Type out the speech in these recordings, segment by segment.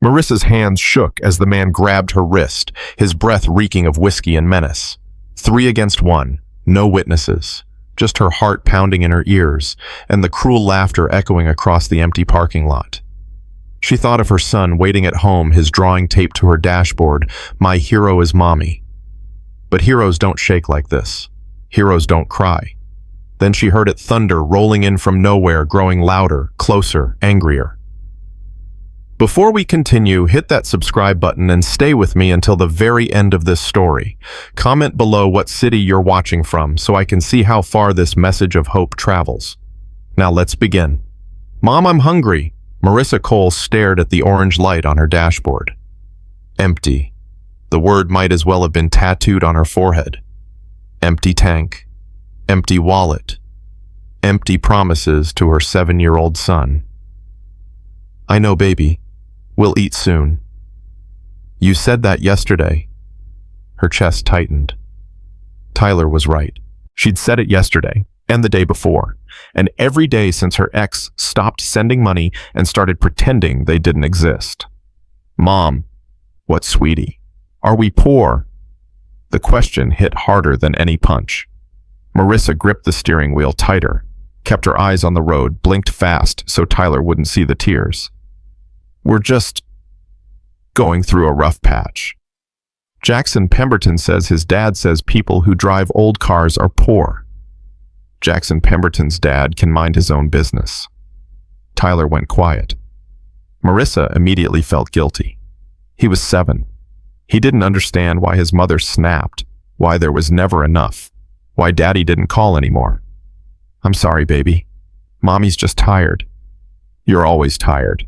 Marissa's hands shook as the man grabbed her wrist, his breath reeking of whiskey and menace. 3 against 1, no witnesses, just her heart pounding in her ears and the cruel laughter echoing across the empty parking lot. She thought of her son waiting at home, his drawing taped to her dashboard, "My hero is mommy." But heroes don't shake like this. Heroes don't cry. Then she heard it thunder rolling in from nowhere, growing louder, closer, angrier. Before we continue, hit that subscribe button and stay with me until the very end of this story. Comment below what city you're watching from so I can see how far this message of hope travels. Now let's begin. "Mom, I'm hungry." Marissa Cole stared at the orange light on her dashboard. Empty. The word might as well have been tattooed on her forehead. Empty tank. Empty wallet. Empty promises to her 7-year-old son. "I know, baby. We'll eat soon." "You said that yesterday." Her chest tightened. Tyler was right. She'd said it yesterday, and the day before, and every day since her ex stopped sending money and started pretending they didn't exist. "Mom." "What, sweetie? Are we poor?" The question hit harder than any punch. Marissa gripped the steering wheel tighter, kept her eyes on the road, blinked fast so Tyler wouldn't see the tears. "We're just going through a rough patch." Jackson Pemberton says his dad says people who drive old cars are poor. Jackson Pemberton's dad can mind his own business. Tyler went quiet. Marissa immediately felt guilty. He was 7. He didn't understand why his mother snapped, why there was never enough, why daddy didn't call anymore. "I'm sorry, baby. Mommy's just tired." "You're always tired."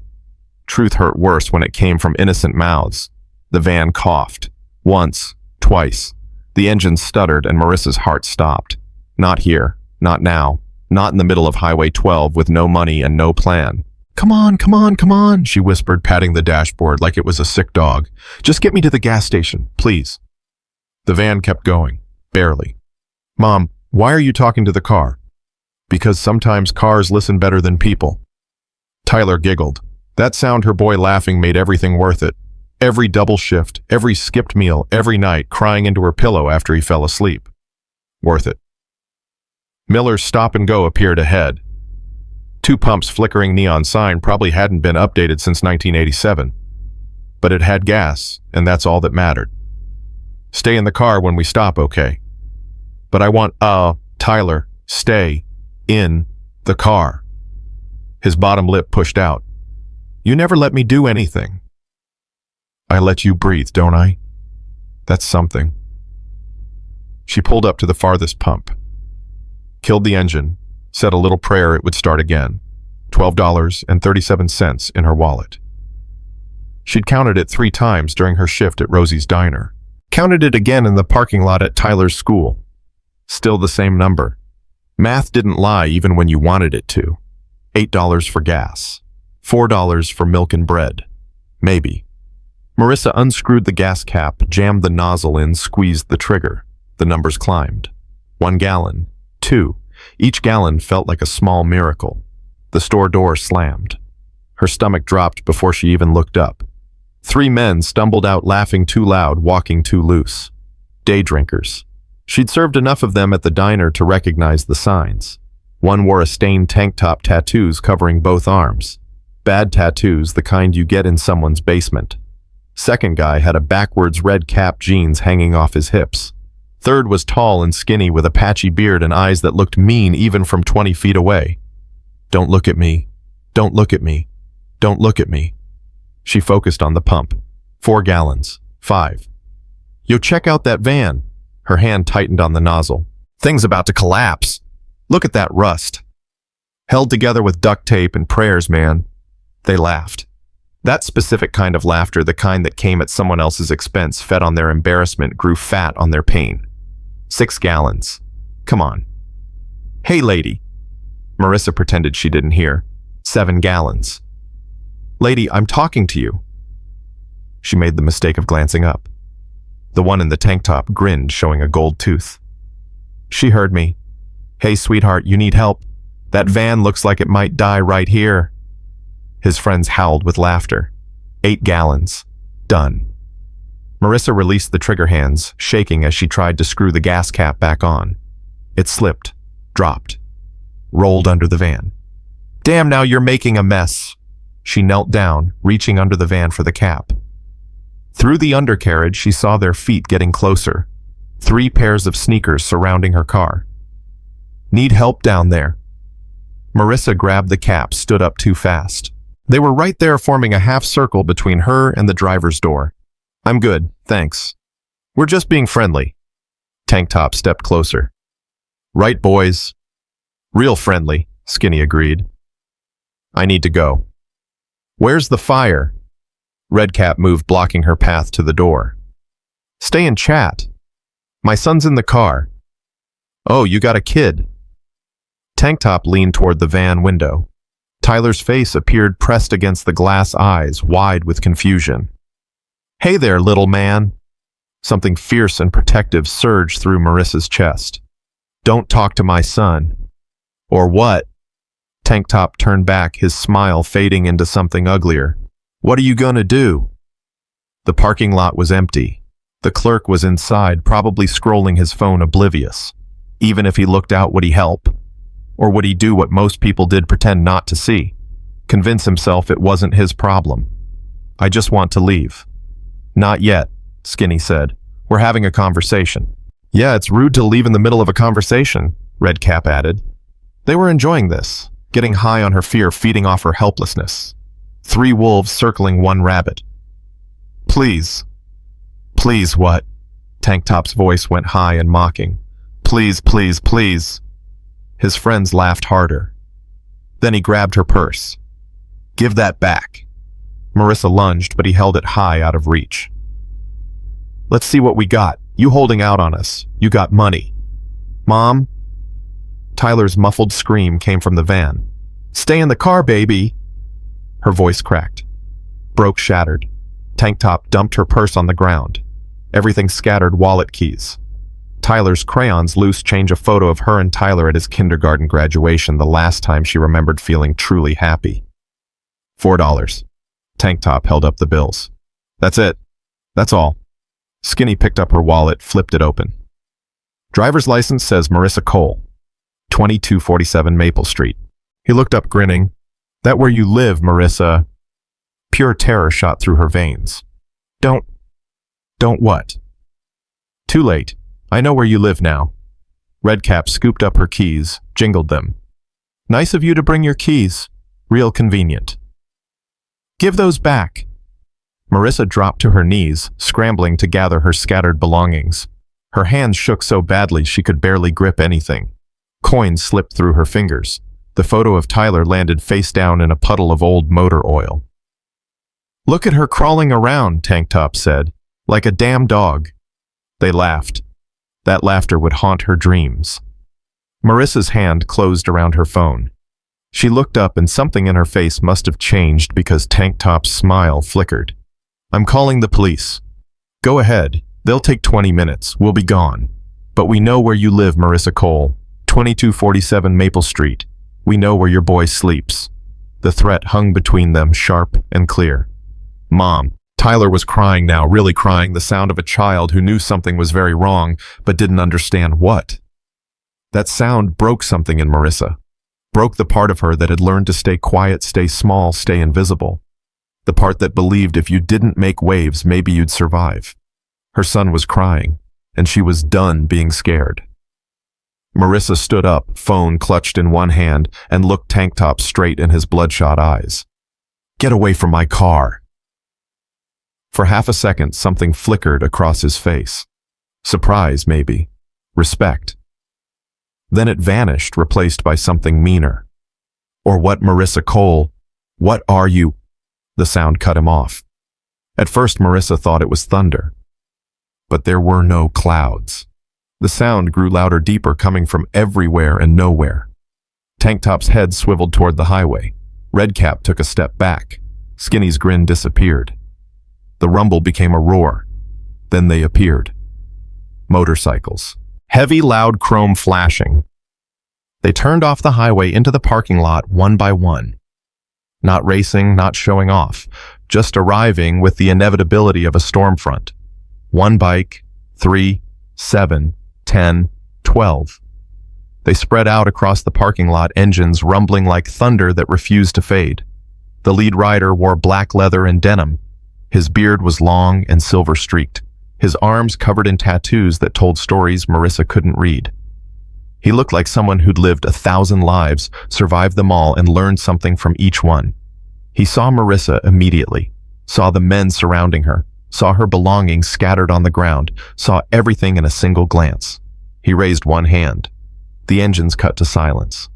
Truth hurt worse when it came from innocent mouths. The van coughed. Once, twice. The engine stuttered and Marissa's heart stopped. Not here. Not now. Not in the middle of Highway 12 with no money and no plan. "Come on, come on, come on," she whispered, patting the dashboard like it was a sick dog. "Just get me to the gas station, please." The van kept going. Barely. "Mom, why are you talking to the car?" "Because sometimes cars listen better than people." Tyler giggled. That sound her boy laughing made everything worth it. Every double shift, every skipped meal, every night crying into her pillow after he fell asleep. Worth it. Miller's Stop and Go appeared ahead. 2 pumps flickering neon sign probably hadn't been updated since 1987. But it had gas, and that's all that mattered. "Stay in the car when we stop, okay?" "But I want, Tyler, stay in the car." His bottom lip pushed out. "You never let me do anything." "I let you breathe, don't I? That's something." She pulled up to the farthest pump. Killed the engine, said a little prayer it would start again. $12.37 in her wallet. She'd counted it 3 times during her shift at Rosie's Diner. Counted it again in the parking lot at Tyler's school. Still the same number. Math didn't lie even when you wanted it to. $8 for gas. $4 for milk and bread. Maybe. Marissa unscrewed the gas cap, jammed the nozzle in, squeezed the trigger. The numbers climbed. 1 gallon. 2. Each gallon felt like a small miracle. The store door slammed. Her stomach dropped before she even looked up. 3 men stumbled out laughing too loud, walking too loose. Day drinkers. She'd served enough of them at the diner to recognize the signs. One wore a stained tank top, tattoos covering both arms. Bad tattoos, the kind you get in someone's basement. Second guy had a backwards red cap, jeans hanging off his hips. Third was tall and skinny with a patchy beard and eyes that looked mean even from 20 feet away. "Don't look at me. Don't look at me. Don't look at me." She focused on the pump. 4 gallons. 5. "Yo, check out that van." Her hand tightened on the nozzle. "Thing's about to collapse. Look at that rust." "Held together with duct tape and prayers, man." They laughed. That specific kind of laughter, the kind that came at someone else's expense, fed on their embarrassment, grew fat on their pain. 6 gallons. Come on. "Hey, lady." Marissa pretended she didn't hear. 7 gallons. "Lady, I'm talking to you." She made the mistake of glancing up. The one in the tank top grinned, showing a gold tooth. "She heard me." "Hey, sweetheart, you need help? That van looks like it might die right here." His friends howled with laughter. 8 gallons. Done. Marissa released the trigger hands, shaking as she tried to screw the gas cap back on. It slipped, dropped, rolled under the van. Damn, now you're making a mess. She knelt down, reaching under the van for the cap. Through the undercarriage, she saw their feet getting closer. 3 pairs of sneakers surrounding her car. Need help down there? Marissa grabbed the cap, stood up too fast. They were right there, forming a half circle between her and the driver's door. I'm good, thanks. We're just being friendly. Tank Top stepped closer. Right, boys. Real friendly, Skinny agreed. I need to go. Where's the fire? Redcap moved, blocking her path to the door. Stay and chat. My son's in the car. Oh, you got a kid. Tank Top leaned toward the van window. Tyler's face appeared pressed against the glass eyes, wide with confusion. Hey there, little man. Something fierce and protective surged through Marissa's chest. Don't talk to my son. Or what? Tank Top turned back, his smile fading into something uglier. What are you gonna do? The parking lot was empty. The clerk was inside, probably scrolling his phone, oblivious. Even if he looked out, would he help? Or would he do what most people did, pretend not to see? Convince himself it wasn't his problem. I just want to leave. Not yet, Skinny said. We're having a conversation. Yeah, it's rude to leave in the middle of a conversation, Redcap added. They were enjoying this, getting high on her fear, feeding off her helplessness. 3 wolves circling 1 rabbit. Please. Please what? Tank Top's voice went high and mocking. Please, please, please. His friends laughed harder. Then he grabbed her purse. Give that back. Marissa lunged, but he held it high, out of reach. Let's see what we got. You holding out on us. You got money. Mom? Tyler's muffled scream came from the van. Stay in the car, baby. Her voice cracked. Broke, shattered. Tank Top dumped her purse on the ground. Everything scattered, wallet, keys. Tyler's crayons loose, change a photo of her and Tyler at his kindergarten graduation, the last time she remembered feeling truly happy. $4. Tank Top held up the bills. That's it. That's all. Skinny picked up her wallet, flipped it open. Driver's license says Marissa Cole, 2247 Maple Street. He looked up, grinning. That where you live, Marissa? Pure terror shot through her veins. Don't what? Too late. I know where you live now. Redcap scooped up her keys, jingled them. Nice of you to bring your keys. Real convenient. Give those back. Marissa dropped to her knees, scrambling to gather her scattered belongings. Her hands shook so badly she could barely grip anything. Coins slipped through her fingers. The photo of Tyler landed face down in a puddle of old motor oil. Look at her crawling around, Tank Top said. Like a damn dog. They laughed. That laughter would haunt her dreams. Marissa's hand closed around her phone. She looked up and something in her face must have changed because Tank Top's smile flickered. I'm calling the police. Go ahead. They'll take 20 minutes. We'll be gone. But we know where you live, Marissa Cole. 2247 Maple Street. We know where your boy sleeps. The threat hung between them, sharp and clear. Mom. Tyler was crying now, really crying, the sound of a child who knew something was very wrong, but didn't understand what. That sound broke something in Marissa. Broke the part of her that had learned to stay quiet, stay small, stay invisible. The part that believed if you didn't make waves, maybe you'd survive. Her son was crying, and she was done being scared. Marissa stood up, phone clutched in one hand, and looked Tank Top straight in his bloodshot eyes. Get away from my car. For half a second, something flickered across his face. Surprise, maybe. Respect. Then it vanished, replaced by something meaner. Or what, Marissa Cole? What are you? The sound cut him off. At first, Marissa thought it was thunder. But there were no clouds. The sound grew louder, deeper, coming from everywhere and nowhere. Tank Top's head swiveled toward the highway. Redcap took a step back. Skinny's grin disappeared. The rumble became a roar. Then they appeared. Motorcycles. Heavy, loud chrome flashing. They turned off the highway into the parking lot one by one. Not racing, not showing off. just arriving with the inevitability of a storm front. 1 bike, 3, 7, 10, 12. They spread out across the parking lot, engines rumbling like thunder that refused to fade. The lead rider wore black leather and denim. His beard was long and silver-streaked, his arms covered in tattoos that told stories Marissa couldn't read. He looked like someone who'd lived 1,000 lives, survived them all, and learned something from each one. He saw Marissa immediately, saw the men surrounding her, saw her belongings scattered on the ground, saw everything in a single glance. He raised one hand. The engines cut to silence.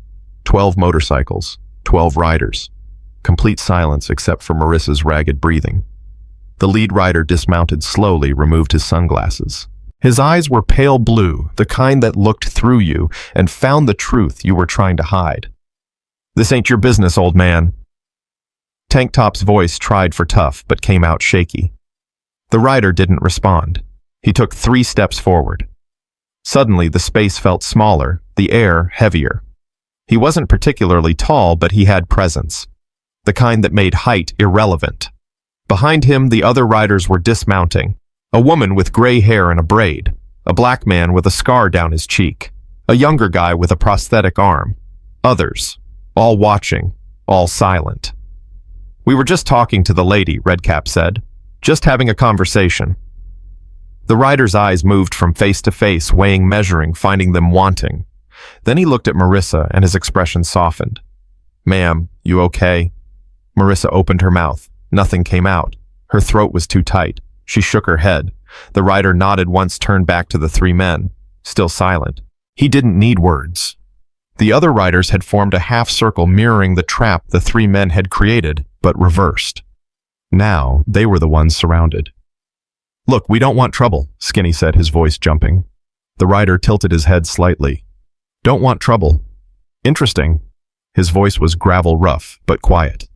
12 motorcycles, 12 riders. Complete silence except for Marissa's ragged breathing. The lead rider dismounted slowly, removed his sunglasses. His eyes were pale blue, the kind that looked through you and found the truth you were trying to hide. "This ain't your business, old man." Tank Top's voice tried for tough, but came out shaky. The rider didn't respond. He took 3 steps forward. Suddenly, the space felt smaller, the air heavier. He wasn't particularly tall, but he had presence, the kind that made height irrelevant. Behind him, the other riders were dismounting. A woman with gray hair and a braid, a black man with a scar down his cheek, a younger guy with a prosthetic arm. Others, all watching, all silent. "We were just talking to the lady," Redcap said. "Just having a conversation." The rider's eyes moved from face to face, weighing, measuring, finding them wanting. Then he looked at Marissa and his expression softened. "Ma'am, you okay?" Marissa opened her mouth. Nothing came out. Her throat was too tight. She shook her head. The rider nodded once, turned back to the 3 men, still silent. He didn't need words. The other riders had formed a half circle mirroring the trap the 3 men had created, but reversed. Now, they were the ones surrounded. "Look, we don't want trouble," Skinny said, his voice jumping. The rider tilted his head slightly. "Don't want trouble. Interesting." His voice was gravel rough, but quiet.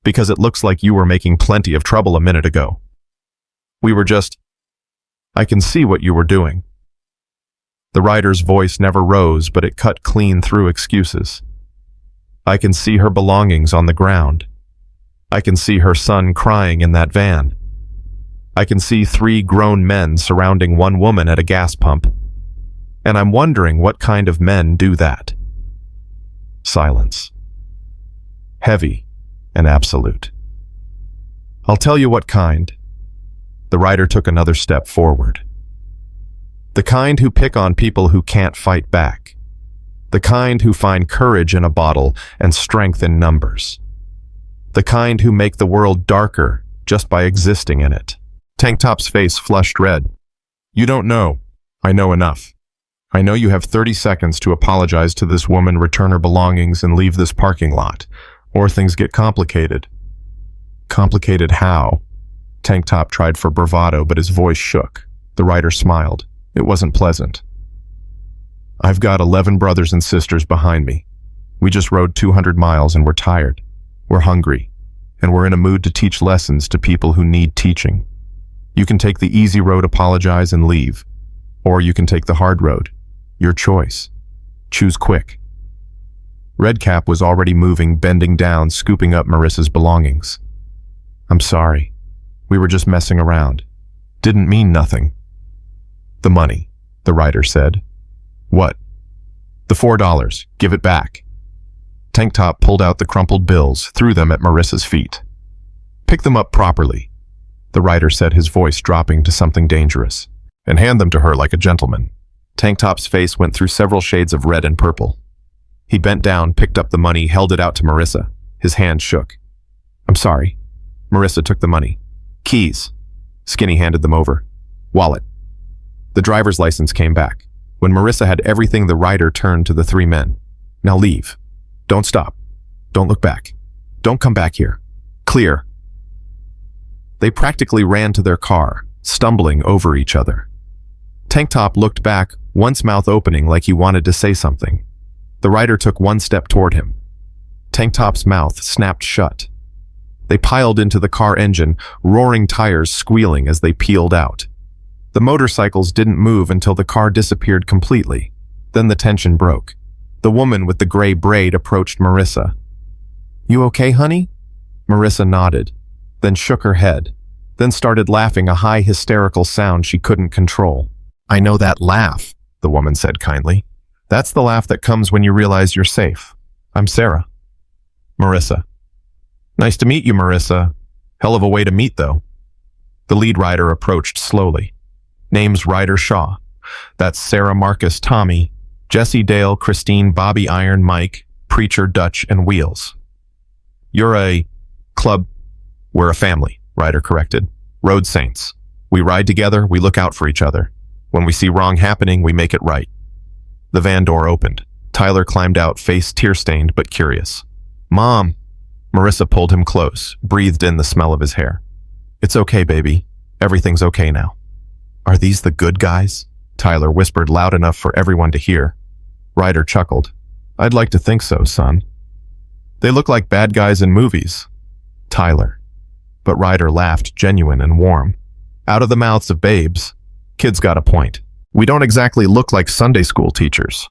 "Because it looks like you were making plenty of trouble a minute ago. We were just... I can see what you were doing." The rider's voice never rose, but it cut clean through excuses. "I can see her belongings on the ground. I can see her son crying in that van. I can see 3 grown men surrounding one woman at a gas pump. And I'm wondering what kind of men do that." Silence. Heavy and absolute. "I'll tell you what kind." The rider took another step forward. "The kind who pick on people who can't fight back. The kind who find courage in a bottle and strength in numbers. The kind who make the world darker just by existing in it." Tank Top's face flushed red. "You don't know. I know enough. I know you have 30 seconds to apologize to this woman, return her belongings, and leave this parking lot, or things get complicated." "Complicated how?" Tank Top tried for bravado, but his voice shook. The rider smiled. It wasn't pleasant. "I've got 11 brothers and sisters behind me. We just rode 200 miles and we're tired. We're hungry. And we're in a mood to teach lessons to people who need teaching. You can take the easy road, apologize, and leave. Or you can take the hard road. Your choice. Choose quick." Redcap was already moving, bending down, scooping up Marissa's belongings. "I'm sorry. We were just messing around. Didn't mean nothing." "The money," the rider said. "What?" "The $4. Give it back." Tank Top pulled out the crumpled bills, threw them at Marissa's feet. "Pick them up properly," the rider said, his voice dropping to something dangerous, "and hand them to her like a gentleman." Tank Top's face went through several shades of red and purple. He bent down, picked up the money, held it out to Marissa. His hand shook. "I'm sorry." Marissa took the money. "Keys." Skinny handed them over. "Wallet." The driver's license came back. When Marissa had everything, the rider turned to the 3 men. "Now leave. Don't stop. Don't look back. Don't come back here. Clear." They practically ran to their car, stumbling over each other. Tank Top looked back, once mouth opening like he wanted to say something. The rider took 1 step toward him. Tank Top's mouth snapped shut. They piled into the car engine, roaring tires squealing as they peeled out. The motorcycles didn't move until the car disappeared completely. Then the tension broke. The woman with the gray braid approached Marissa. "You okay, honey?" Marissa nodded. then shook her head, then started laughing, a high hysterical sound she couldn't control. "I know that laugh," the woman said kindly. "That's the laugh that comes when you realize you're safe. I'm Sarah." "Marissa." "Nice to meet you, Marissa. Hell of a way to meet, though." The lead rider approached slowly. "Name's Ryder Shaw. That's Sarah, Marcus, Tommy, Jesse, Dale, Christine, Bobby, Iron, Mike, Preacher, Dutch, and Wheels." "You're a club." "We're a family," Ryder corrected. "Road saints. We ride together, we look out for each other. When we see wrong happening, we make it right." The van door opened. Tyler climbed out, face tear-stained but curious. "Mom." Marissa pulled him close, breathed in the smell of his hair. "It's okay, baby. Everything's okay now." "Are these the good guys?" Tyler whispered loud enough for everyone to hear. Ryder chuckled. "I'd like to think so, son. They look like bad guys in movies." Tyler. But Ryder laughed, genuine and warm. "Out of the mouths of babes. Kid's got a point. We don't exactly look like Sunday school teachers."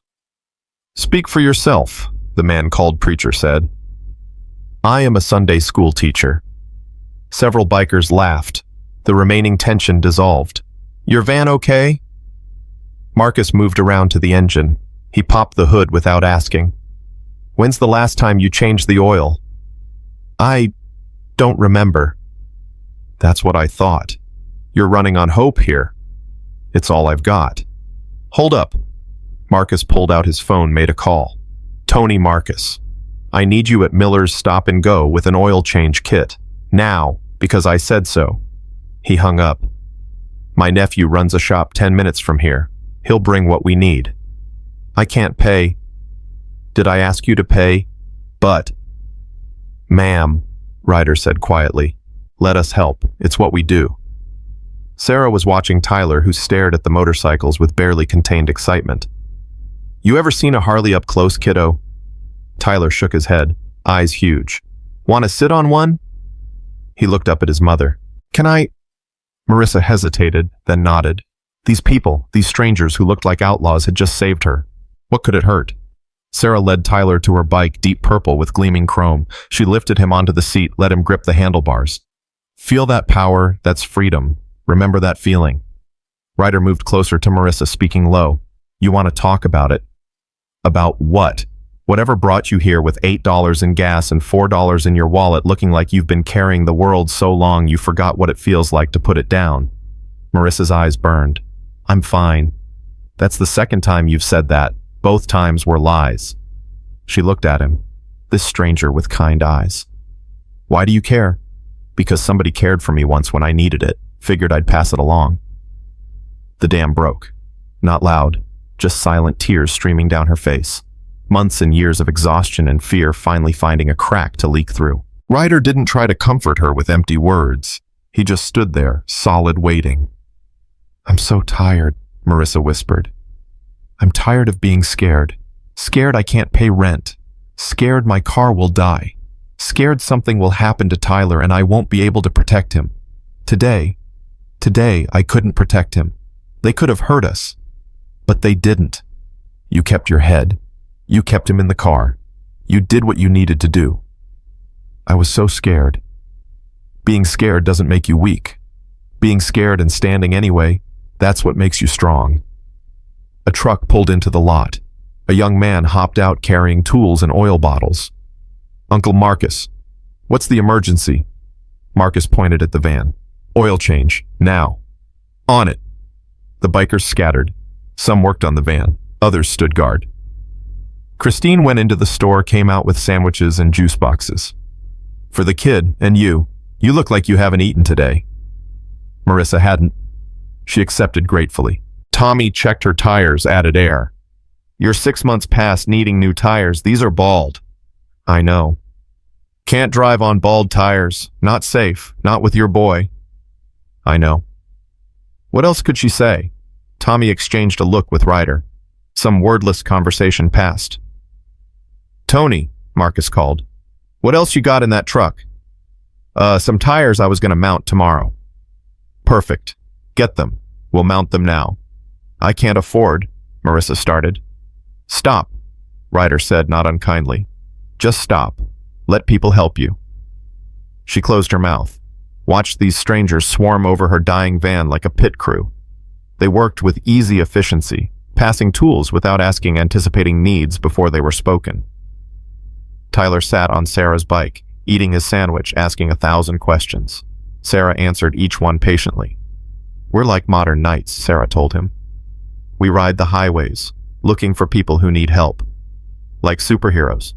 "Speak for yourself," the man-called Preacher said. "I am a Sunday school teacher." Several bikers laughed. The remaining tension dissolved. "Your van okay?" Marcus moved around to the engine. He popped the hood without asking. "When's the last time you changed the oil?" "I don't remember." "That's what I thought. You're running on hope here." "It's all I've got." "Hold up." Marcus pulled out his phone, made a call. "Tony Marcus. I need you at Miller's Stop and Go with an oil change kit. Now, because I said so." He hung up. "My nephew runs a shop 10 minutes from here. He'll bring what we need." "I can't pay." "Did I ask you to pay?" "But." "Ma'am," Ryder said quietly, "let us help. It's what we do." Sarah was watching Tyler, who stared at the motorcycles with barely contained excitement. "You ever seen a Harley up close, kiddo?" Tyler shook his head, eyes huge. "Want to sit on one?" He looked up at his mother. "Can I?" Marissa hesitated, then nodded. These people, these strangers who looked like outlaws, had just saved her. What could it hurt? Sarah led Tyler to her bike, deep purple with gleaming chrome. She lifted him onto the seat, let him grip the handlebars. "Feel that power, that's freedom. Remember that feeling." Ryder moved closer to Marissa, speaking low. "You want to talk about it?" "About what?" "Whatever brought you here with $8 in gas and $4 in your wallet, looking like you've been carrying the world so long you forgot what it feels like to put it down." Marissa's eyes burned. "I'm fine." "That's the second time you've said that. Both times were lies." She looked at him, this stranger with kind eyes. "Why do you care?" "Because somebody cared for me once when I needed it. Figured I'd pass it along." The dam broke. Not loud, just silent tears streaming down her face. Months and years of exhaustion and fear finally finding a crack to leak through. Ryder didn't try to comfort her with empty words. He just stood there, solid, waiting. "I'm so tired," Marissa whispered. "I'm tired of being scared. Scared I can't pay rent. Scared my car will die. Scared something will happen to Tyler and I won't be able to protect him. Today, I couldn't protect him. They could have hurt us. But they didn't. You kept your head. You kept him in the car. You did what you needed to do. I was so scared. Being scared doesn't make you weak. Being scared and standing anyway, that's what makes you strong." A truck pulled into the lot. A young man hopped out carrying tools and oil bottles. "Uncle Marcus, what's the emergency?" Marcus pointed at the van. "Oil change, now." "On it." The bikers scattered. Some worked on the van. Others stood guard. Christine went into the store, came out with sandwiches and juice boxes. "For the kid, and you look like you haven't eaten today." Marissa hadn't. She accepted gratefully. Tommy checked her tires, added air. "You're 6 months past needing new tires. These are bald." "I know." "Can't drive on bald tires. Not safe. Not with your boy." "I know." What else could she say? Tommy exchanged a look with Ryder. Some wordless conversation passed. "Tony," Marcus called. "What else you got in that truck?" Some tires I was going to mount tomorrow." "Perfect. Get them. We'll mount them now." "I can't afford," Marissa started. "Stop," Ryder said, not unkindly. "Just stop. Let people help you." She closed her mouth. watched these strangers swarm over her dying van like a pit crew. They worked with easy efficiency, passing tools without asking anticipating needs before they were spoken. Tyler sat on Sarah's bike, eating his sandwich, asking 1,000 questions. Sarah answered each one patiently. "We're like modern knights," Sarah told him. "We ride the highways, looking for people who need help. Like superheroes."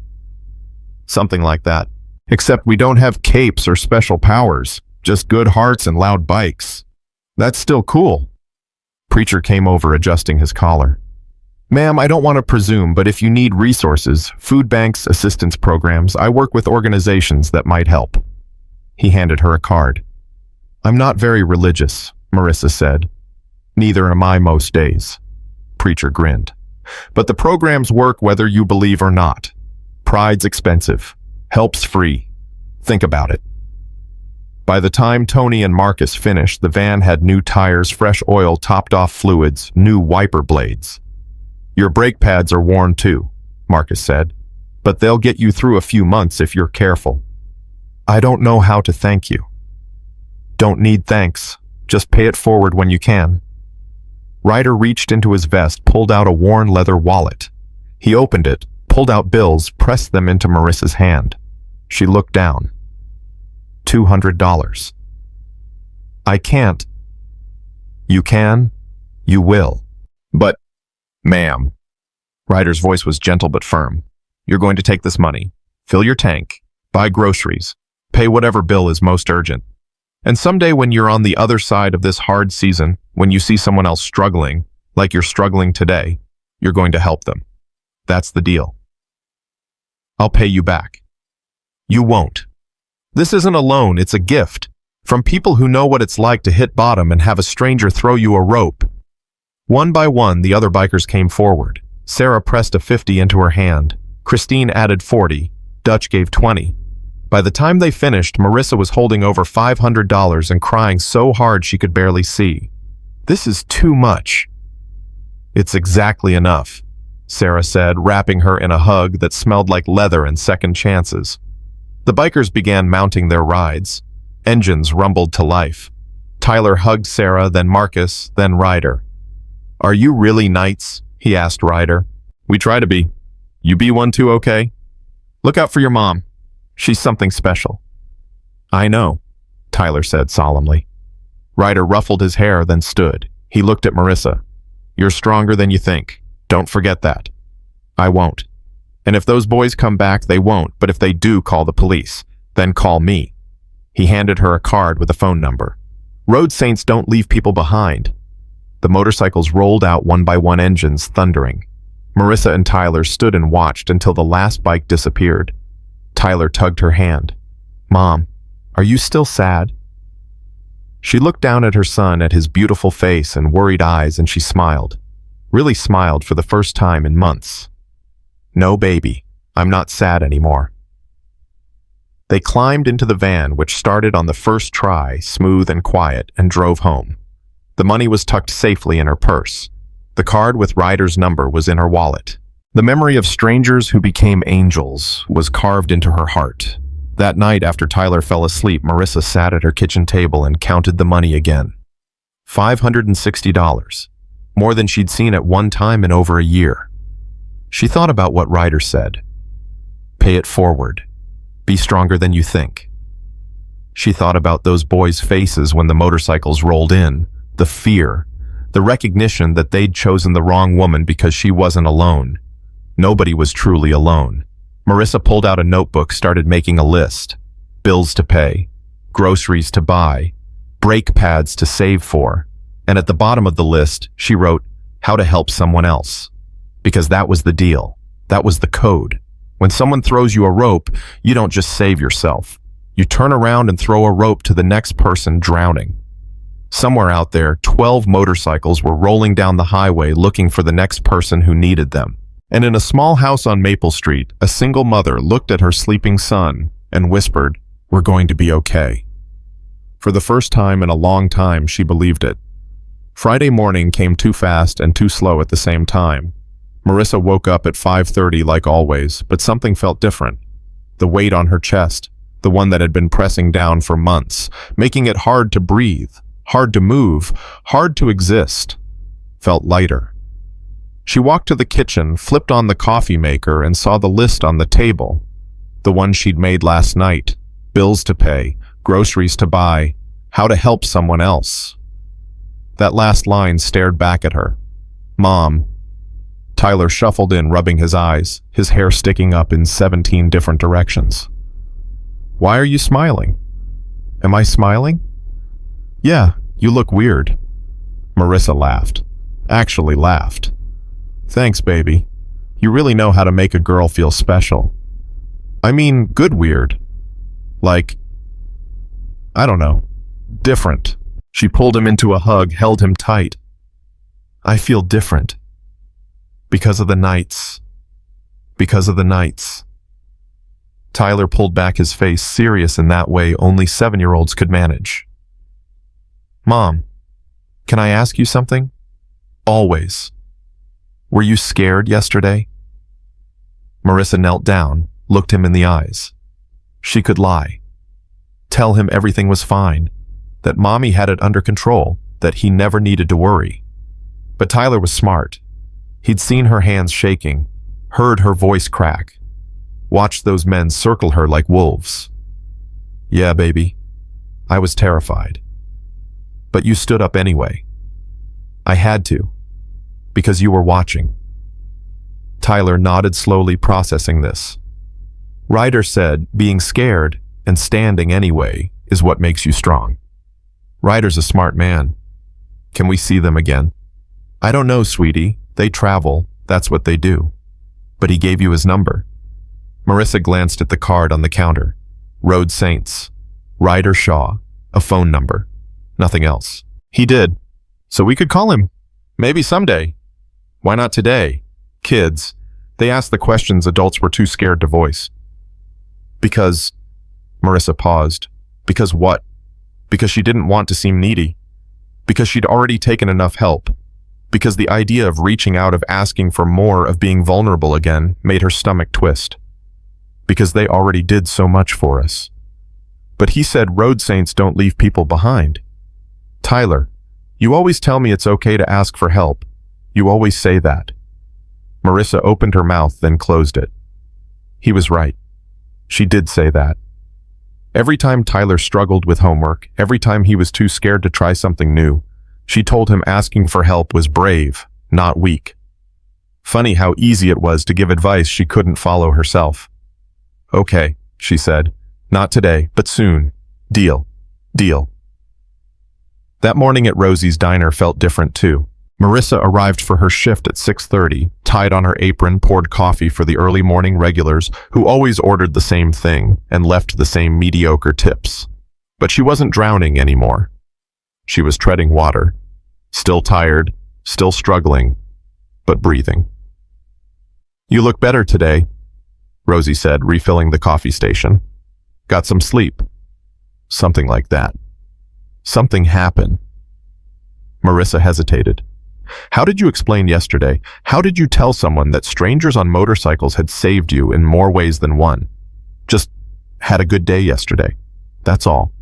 "Something like that. Except we don't have capes or special powers, just good hearts and loud bikes." "That's still cool." Preacher came over, adjusting his collar. "Ma'am, I don't want to presume, but if you need resources, food banks, assistance programs, I work with organizations that might help." He handed her a card. "I'm not very religious," Marissa said. "Neither am I most days." Preacher grinned. "But the programs work whether you believe or not. Pride's expensive. Help's free. Think about it." By the time Tony and Marcus finished, the van had new tires, fresh oil, topped-off fluids, new wiper blades. "Your brake pads are worn too," Marcus said, "but they'll get you through a few months if you're careful." "I don't know how to thank you." "Don't need thanks. Just pay it forward when you can." Ryder reached into his vest, pulled out a worn leather wallet. He opened it, pulled out bills, pressed them into Marissa's hand. She looked down. $200. "I can't." "You can. You will." "But, ma'am." Ryder's voice was gentle but firm. "You're going to take this money, fill your tank, buy groceries, pay whatever bill is most urgent. And someday when you're on the other side of this hard season, when you see someone else struggling, like you're struggling today, you're going to help them. That's the deal. I'll pay you back." "You won't. This isn't a loan, it's a gift. From people who know what it's like to hit bottom and have a stranger throw you a rope." One by one, the other bikers came forward. Sarah pressed a 50 into her hand. Christine added 40. Dutch gave 20. By the time they finished, Marissa was holding over $500 and crying so hard she could barely see. "This is too much." "It's exactly enough," Sarah said, wrapping her in a hug that smelled like leather and second chances. The bikers began mounting their rides. Engines rumbled to life. Tyler hugged Sarah, then Marcus, then Ryder. "Are you really knights?" he asked Ryder. "We try to be. You be one too, okay? Look out for your mom. She's something special." "I know," Tyler said solemnly. Ryder ruffled his hair, then stood. He looked at Marissa. "You're stronger than you think. Don't forget that." "I won't. And if those boys come back, they won't, but if they do, call the police. Then call me." He handed her a card with a phone number. Road saints don't leave people behind. The motorcycles rolled out one by one, engines thundering. Marissa and Tyler stood and watched until the last bike disappeared. Tyler tugged her hand. "Mom, are you still sad?" She looked down at her son, at his beautiful face and worried eyes, and she smiled. Really smiled for the first time in months. "No, baby, I'm not sad anymore." They climbed into the van, which started on the first try, smooth and quiet, and drove home. The money was tucked safely in her purse. The card with Ryder's number was in her wallet. The memory of strangers who became angels was carved into her heart. That night, after Tyler fell asleep, Marissa sat at her kitchen table and counted the money again. $560, more than she'd seen at one time in over a year. She thought about what Ryder said. Pay it forward. Be stronger than you think. She thought about those boys' faces when the motorcycles rolled in, the fear, the recognition that they'd chosen the wrong woman because she wasn't alone. Nobody was truly alone. Marissa pulled out a notebook, started making a list. Bills to pay, groceries to buy, brake pads to save for, and at the bottom of the list, she wrote, how to help someone else. Because that was the deal. That was the code. When someone throws you a rope, you don't just save yourself. You turn around and throw a rope to the next person drowning. Somewhere out there, 12 motorcycles were rolling down the highway looking for the next person who needed them. And in a small house on Maple Street, a single mother looked at her sleeping son and whispered, "We're going to be okay." For the first time in a long time, she believed it. Friday morning came too fast and too slow at the same time. Marissa woke up at 5:30 like always, but something felt different. The weight on her chest, the one that had been pressing down for months, making it hard to breathe, hard to move, hard to exist, felt lighter. She walked to the kitchen, flipped on the coffee maker, and saw the list on the table. The one she'd made last night. Bills to pay, groceries to buy, how to help someone else. That last line stared back at her. Mom. Tyler shuffled in, rubbing his eyes, his hair sticking up in 17 different directions. Why are you smiling? Am I smiling? Yeah, you look weird. Marissa laughed. Actually laughed. Thanks, baby. You really know how to make a girl feel special. I mean, good weird. Like, I don't know, different. She pulled him into a hug, held him tight. I feel different. Because of the nights. Because of the nights. Tyler pulled back his face, serious in that way only 7-year-olds could manage. Mom, can I ask you something? Always. Were you scared yesterday? Marissa knelt down, looked him in the eyes. She could lie. Tell him everything was fine, that Mommy had it under control, that he never needed to worry. But Tyler was smart. He'd seen her hands shaking, heard her voice crack, watched those men circle her like wolves. Yeah, baby, I was terrified. But you stood up anyway. I had to, because you were watching. Tyler nodded slowly, processing this. Ryder said being scared and standing anyway is what makes you strong. Ryder's a smart man. Can we see them again? I don't know, sweetie. They travel. That's what they do. But he gave you his number. Marissa glanced at the card on the counter. Road Saints. Ryder Shaw. A phone number. Nothing else. He did. So we could call him. Maybe someday. Why not today? Kids. They asked the questions adults were too scared to voice. Because... Marissa paused. Because what? Because she didn't want to seem needy. Because she'd already taken enough help. Because the idea of reaching out, of asking for more, of being vulnerable again, made her stomach twist. Because they already did so much for us. But he said road saints don't leave people behind. Tyler, you always tell me it's okay to ask for help. You always say that. Marissa opened her mouth, then closed it. He was right. She did say that. Every time Tyler struggled with homework, every time he was too scared to try something new, she told him asking for help was brave, not weak. Funny how easy it was to give advice she couldn't follow herself. Okay, she said. Not today, but soon. Deal. Deal. That morning at Rosie's diner felt different too. Marissa arrived for her shift at 6:30, tied on her apron, poured coffee for the early morning regulars who always ordered the same thing and left the same mediocre tips. But she wasn't drowning anymore. She was treading water, still tired, still struggling, but breathing. You look better today, Rosie said, refilling the coffee station. Got some sleep. Something like that. Something happened. Marissa hesitated. How did you explain yesterday? How did you tell someone that strangers on motorcycles had saved you in more ways than one? Just had a good day yesterday. That's all.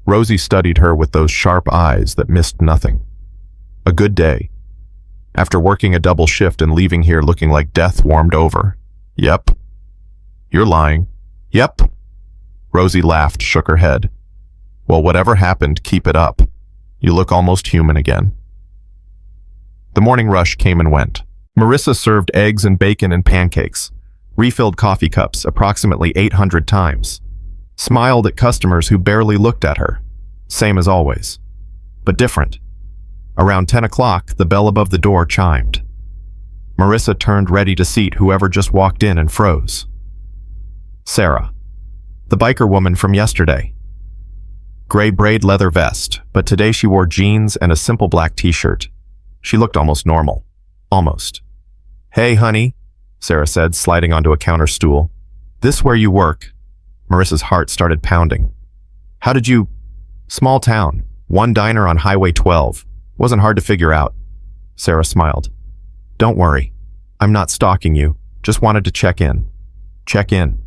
Rosie studied her with those sharp eyes that missed nothing. A good day. After working a double shift and leaving here looking like death warmed over. Yep. You're lying. Yep. Rosie laughed, shook her head. Well, whatever happened, keep it up. You look almost human again. The morning rush came and went. Marissa served eggs and bacon and pancakes, refilled coffee cups approximately 800 times, smiled at customers who barely looked at her, same as always, but different. Around 10 o'clock, the bell above the door chimed. Marissa turned ready to seat whoever just walked in and froze. Sarah, the biker woman from yesterday. Gray braid leather vest, but today she wore jeans and a simple black t-shirt. She looked almost normal. Almost. Hey, honey, Sarah said, sliding onto a counter stool. This where you work? Marissa's heart started pounding. How did you... Small town. One diner on Highway 12. Wasn't hard to figure out. Sarah smiled. Don't worry. I'm not stalking you. Just wanted to check in. Check in.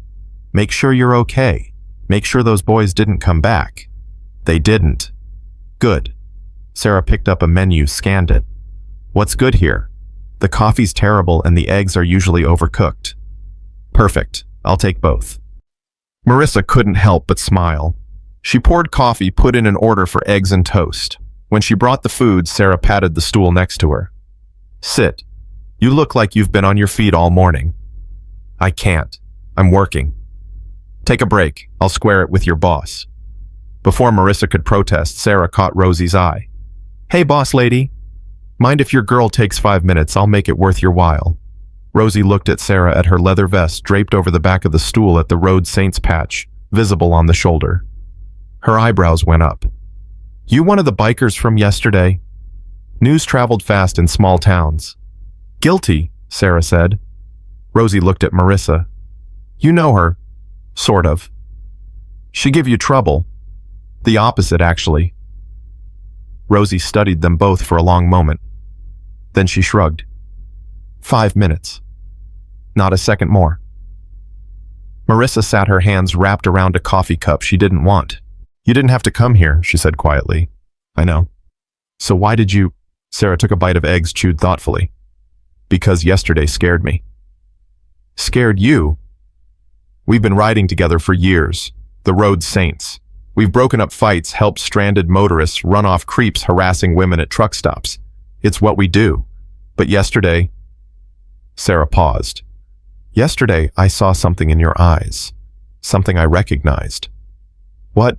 Make sure you're okay. Make sure those boys didn't come back. They didn't. Good. Sarah picked up a menu, scanned it. What's good here? The coffee's terrible and the eggs are usually overcooked. Perfect. I'll take both. Marissa couldn't help but smile. She poured coffee, put in an order for eggs and toast. When she brought the food, Sarah patted the stool next to her. Sit. You look like you've been on your feet all morning. I can't. I'm working. Take a break. I'll square it with your boss. Before Marissa could protest, Sarah caught Rosie's eye. Hey, boss lady. Mind if your girl takes 5 minutes? I'll make it worth your while. Rosie looked at Sarah at her leather vest draped over the back of the stool at the Road Saints patch, visible on the shoulder. Her eyebrows went up. You one of the bikers from yesterday? News traveled fast in small towns. Guilty, Sarah said. Rosie looked at Marissa. You know her. Sort of. She give you trouble. The opposite, actually. Rosie studied them both for a long moment. Then she shrugged. 5 minutes. Not a second more. Marissa sat her hands wrapped around a coffee cup she didn't want. You didn't have to come here, she said quietly. I know. So why did you... Sarah took a bite of eggs, chewed thoughtfully. Because yesterday scared me. Scared you? We've been riding together for years. The Road Saints. We've broken up fights, helped stranded motorists, run off creeps harassing women at truck stops. It's what we do. But yesterday... Sarah paused. Yesterday, I saw something in your eyes. Something I recognized. What?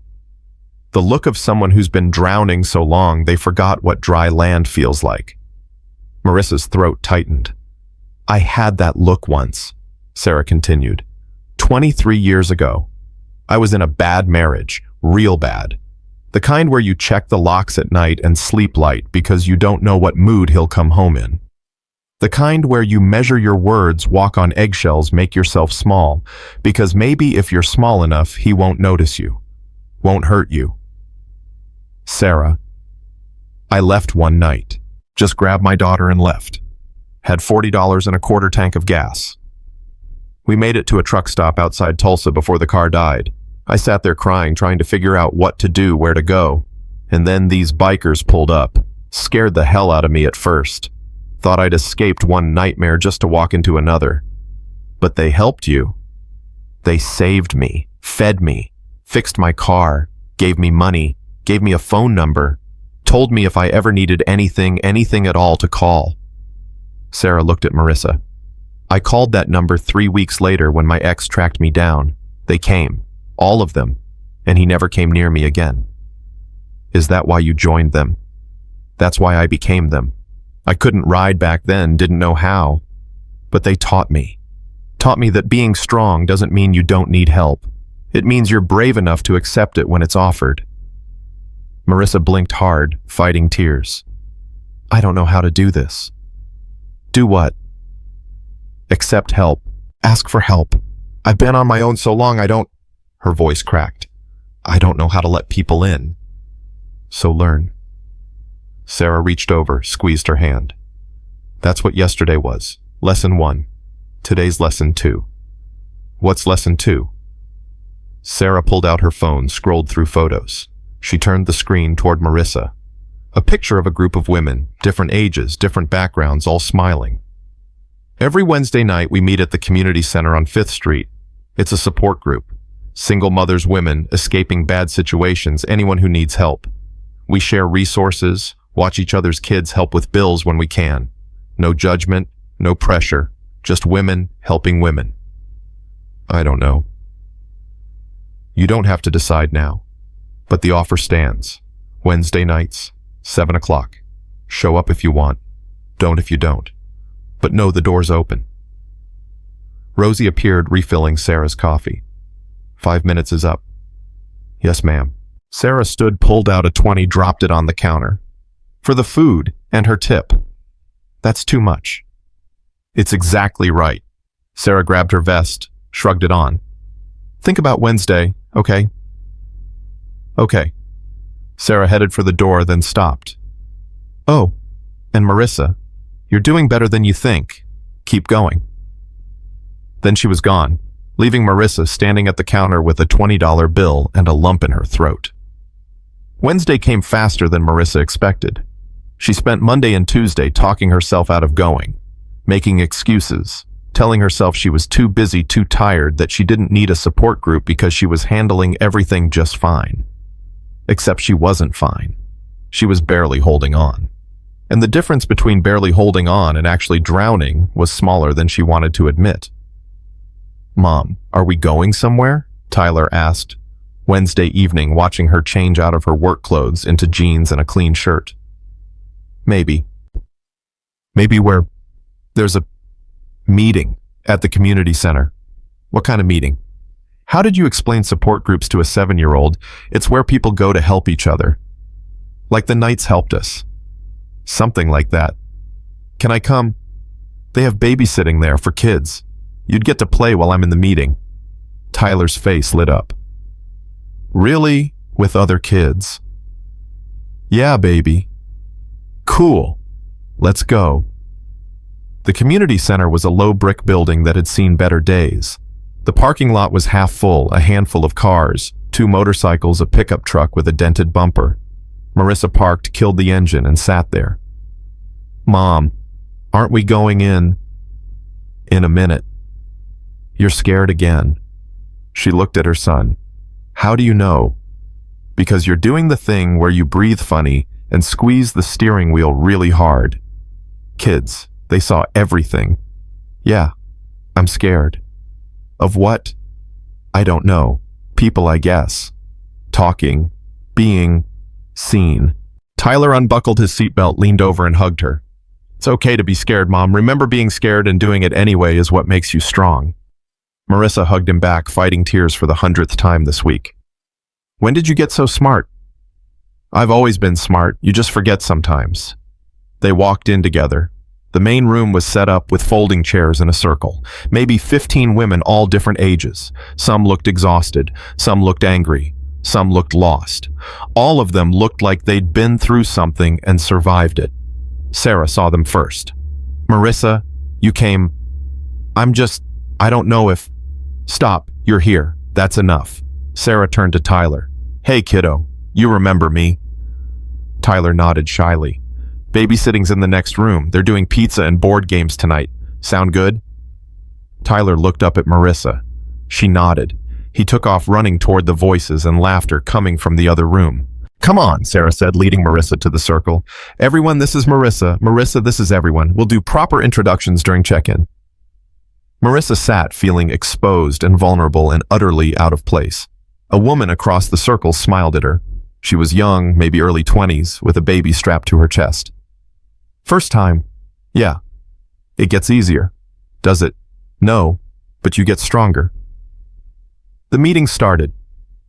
The look of someone who's been drowning so long they forgot what dry land feels like. Marissa's throat tightened. I had that look once, Sarah continued. 23 years ago. I was in a bad marriage, real bad. The kind where you check the locks at night and sleep light because you don't know what mood he'll come home in. The kind where you measure your words, walk on eggshells, make yourself small, because maybe if you're small enough, he won't notice you, won't hurt you. Sarah, I left one night. Just grabbed my daughter and left. Had $40 and a quarter tank of gas. We made it to a truck stop outside Tulsa before the car died. I sat there crying, trying to figure out what to do, where to go. And then these bikers pulled up. Scared the hell out of me at first. Thought I'd escaped one nightmare just to walk into another. But they helped you. They saved me, fed me, fixed my car, gave me money, gave me a phone number, told me if I ever needed anything at all to call. Sarah looked at Marissa. I called that number 3 weeks later when my ex tracked me down. They came, all of them, and he never came near me again. Is that why you joined them? That's why I became them. I couldn't ride back then, didn't know how. But they taught me that being strong doesn't mean you don't need help. It means you're brave enough to accept it when it's offered. Marissa blinked hard, fighting tears. I don't know how to do this. Do what? Accept help. Ask for help. I've been on my own so long I don't... Her voice cracked. I don't know how to let people in. So learn. Sarah reached over, squeezed her hand. That's what yesterday was. Lesson 1. Today's lesson 2. What's lesson 2? Sarah pulled out her phone, scrolled through photos. She turned the screen toward Marissa. A picture of a group of women, different ages, different backgrounds, all smiling. Every Wednesday night we meet at the community center on 5th Street. It's a support group. Single mothers, women, escaping bad situations, anyone who needs help. We share resources, watch each other's kids, help with bills when we can. No judgment, no pressure, just women helping women. I don't know. You don't have to decide now, but the offer stands. Wednesday nights, 7 o'clock. Show up if you want, don't if you don't. But know the door's open. Rosie appeared, refilling Sarah's coffee. 5 minutes is up. Yes, ma'am. Sarah stood, pulled out a 20, dropped it on the counter. For the food and her tip. That's too much. It's exactly right. Sarah grabbed her vest, shrugged it on. Think about Wednesday, okay? Okay. Sarah headed for the door, then stopped. Oh, and Marissa, you're doing better than you think. Keep going. Then she was gone, leaving Marissa standing at the counter with a $20 bill and a lump in her throat. Wednesday came faster than Marissa expected. She spent Monday and Tuesday talking herself out of going, making excuses, telling herself she was too busy, too tired, that she didn't need a support group because she was handling everything just fine. Except she wasn't fine. She was barely holding on. And the difference between barely holding on and actually drowning was smaller than she wanted to admit. "Mom, are we going somewhere?" Tyler asked, Wednesday evening, watching her change out of her work clothes into jeans and a clean shirt. Maybe. Maybe there's a meeting at the community center. What kind of meeting? How did you explain support groups to a 7-year-old? It's where people go to help each other. Like the Knights helped us. Something like that. Can I come? They have babysitting there for kids. You'd get to play while I'm in the meeting. Tyler's face lit up. Really? With other kids? Yeah, baby. Cool. Let's go. The community center was a low brick building that had seen better days. The parking lot was half full, a handful of cars, 2 motorcycles, a pickup truck with a dented bumper. Marissa parked, killed the engine, and sat there. "Mom, aren't we going in?" "In a minute." "You're scared again." She looked at her son. "How do you know?" "Because you're doing the thing where you breathe funny and squeeze the steering wheel really hard." Kids, they saw everything. "Yeah, I'm scared." "Of what?" "I don't know. People, I guess. Talking. Being seen." Tyler unbuckled his seatbelt, leaned over and hugged her. "It's okay to be scared, Mom. Remember, being scared and doing it anyway is what makes you strong." Marissa hugged him back, fighting tears for the 100th time this week. "When did you get so smart?" "I've always been smart. You just forget sometimes." They walked in together. The main room was set up with folding chairs in a circle. Maybe 15 women, all different ages. Some looked exhausted. Some looked angry. Some looked lost. All of them looked like they'd been through something and survived it. Sarah saw them first. "Marissa, you came. I don't know if..." "Stop, you're here. That's enough." Sarah turned to Tyler. "Hey, kiddo, you remember me?" Tyler nodded shyly. "Babysitting's in the next room. They're doing pizza and board games tonight. Sound good?" Tyler looked up at Marissa. She nodded. He took off, running toward the voices and laughter coming from the other room. "Come on," Sarah said, leading Marissa to the circle. "Everyone, this is Marissa. Marissa, this is everyone. We'll do proper introductions during check-in." Marissa sat, feeling exposed and vulnerable and utterly out of place. A woman across the circle smiled at her. She was young, maybe early 20s, with a baby strapped to her chest. "First time?" "Yeah." "It gets easier." "Does it?" "No, but you get stronger." The meeting started.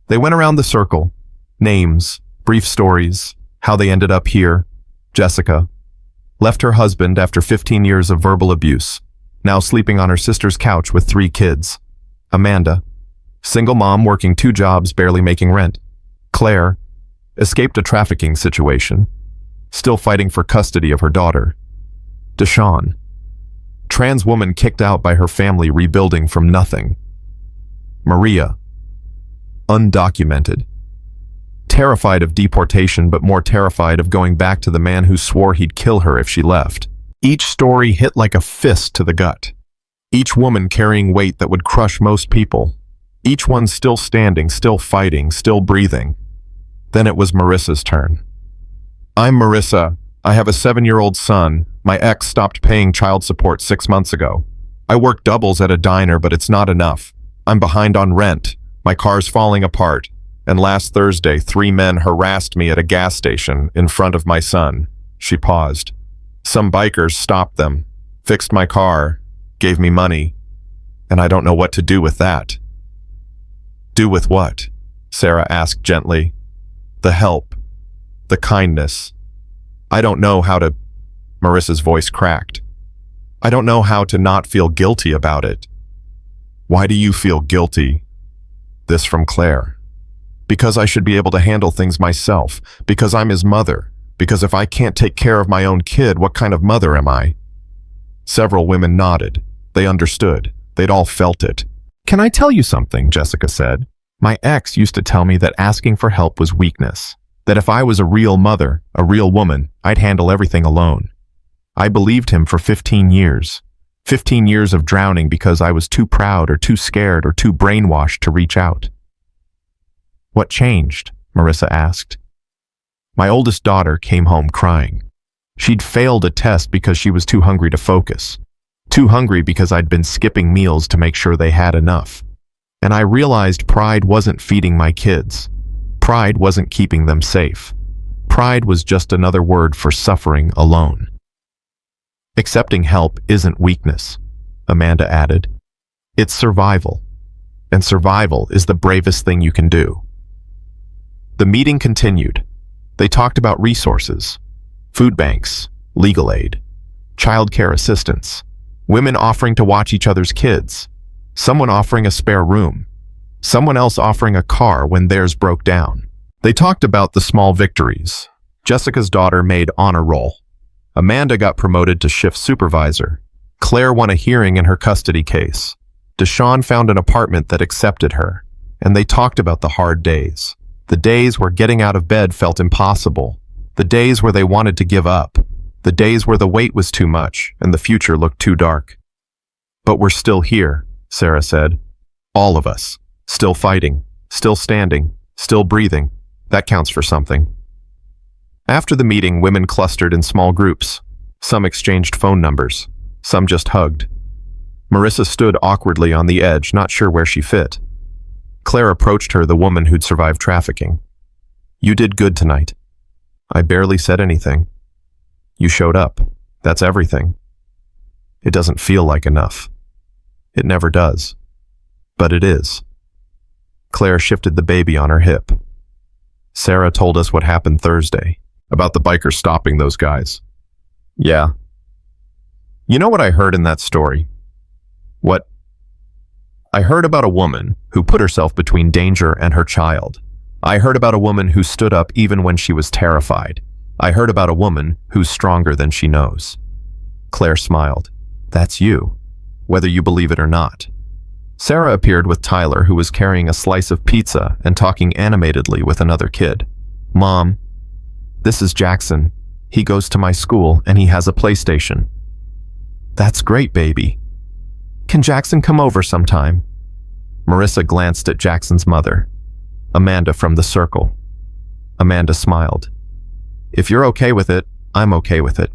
They went around the circle. Names, brief stories, how they ended up here. Jessica left her husband after 15 years of verbal abuse, now sleeping on her sister's couch with 3 kids. Amanda, single mom working 2 jobs, barely making rent. Claire, escaped a trafficking situation, still fighting for custody of her daughter. Deshawn, trans woman kicked out by her family, rebuilding from nothing. Maria, undocumented, terrified of deportation but more terrified of going back to the man who swore he'd kill her if she left. Each story hit like a fist to the gut. Each woman carrying weight that would crush most people. Each one still standing, still fighting, still breathing. Then it was Marissa's turn. "I'm Marissa. I have a 7-year-old son. My ex stopped paying child support 6 months ago. I work doubles at a diner, but it's not enough. I'm behind on rent. My car's falling apart. And last Thursday, 3 men harassed me at a gas station in front of my son." She paused. "Some bikers stopped them, fixed my car, gave me money, and I don't know what to do with that." "Do with what?" Sarah asked gently. "The help, the kindness. I don't know how to..." Marissa's voice cracked. "I don't know how to not feel guilty about it." "Why do you feel guilty?" This from Claire. "Because I should be able to handle things myself. Because I'm his mother. Because if I can't take care of my own kid, what kind of mother am I?" Several women nodded. They understood. They'd all felt it. Can I tell you something? Jessica said. My ex used to tell me that asking for help was weakness, that if I was a real mother, a real woman, I'd handle everything alone. I believed him for 15 years. 15 years of drowning because I was too proud or too scared or too brainwashed to reach out. What changed? Marissa asked. My oldest daughter came home crying. She'd failed a test because she was too hungry to focus. Too hungry because I'd been skipping meals to make sure they had enough. And I realized pride wasn't feeding my kids. Pride wasn't keeping them safe. Pride was just another word for suffering alone. Accepting help isn't weakness, Amanda added. It's survival. And survival is the bravest thing you can do. The meeting continued. They talked about resources, food banks, legal aid, childcare assistance, women offering to watch each other's kids, someone offering a spare room, someone else offering a car when theirs broke down. They talked about the small victories. Jessica's daughter made honor roll. Amanda got promoted to shift supervisor. Claire won a hearing in her custody case. Deshawn found an apartment that accepted her. And they talked about the hard days. The days where getting out of bed felt impossible. The days where they wanted to give up. The days where the weight was too much and the future looked too dark. But we're still here, Sarah said. All of us. Still fighting. Still standing. Still breathing. That counts for something. After the meeting, women clustered in small groups. Some exchanged phone numbers. Some just hugged. Marissa stood awkwardly on the edge, not sure where she fit. Claire approached her, the woman who'd survived trafficking. You did good tonight. I barely said anything. You showed up. That's everything. It doesn't feel like enough. It never does. But it is. Claire shifted the baby on her hip. Sarah told us what happened Thursday, about the bikers stopping those guys. Yeah. You know what I heard in that story? What? I heard about a woman who put herself between danger and her child. I heard about a woman who stood up even when she was terrified. I heard about a woman who's stronger than she knows. Claire smiled. That's you, whether you believe it or not. Sarah appeared with Tyler, who was carrying a slice of pizza and talking animatedly with another kid. Mom, this is Jackson. He goes to my school and he has a PlayStation. That's great, baby. Can Jackson come over sometime? Marissa glanced at Jackson's mother, Amanda from the circle. Amanda smiled. If you're okay with it, I'm okay with it.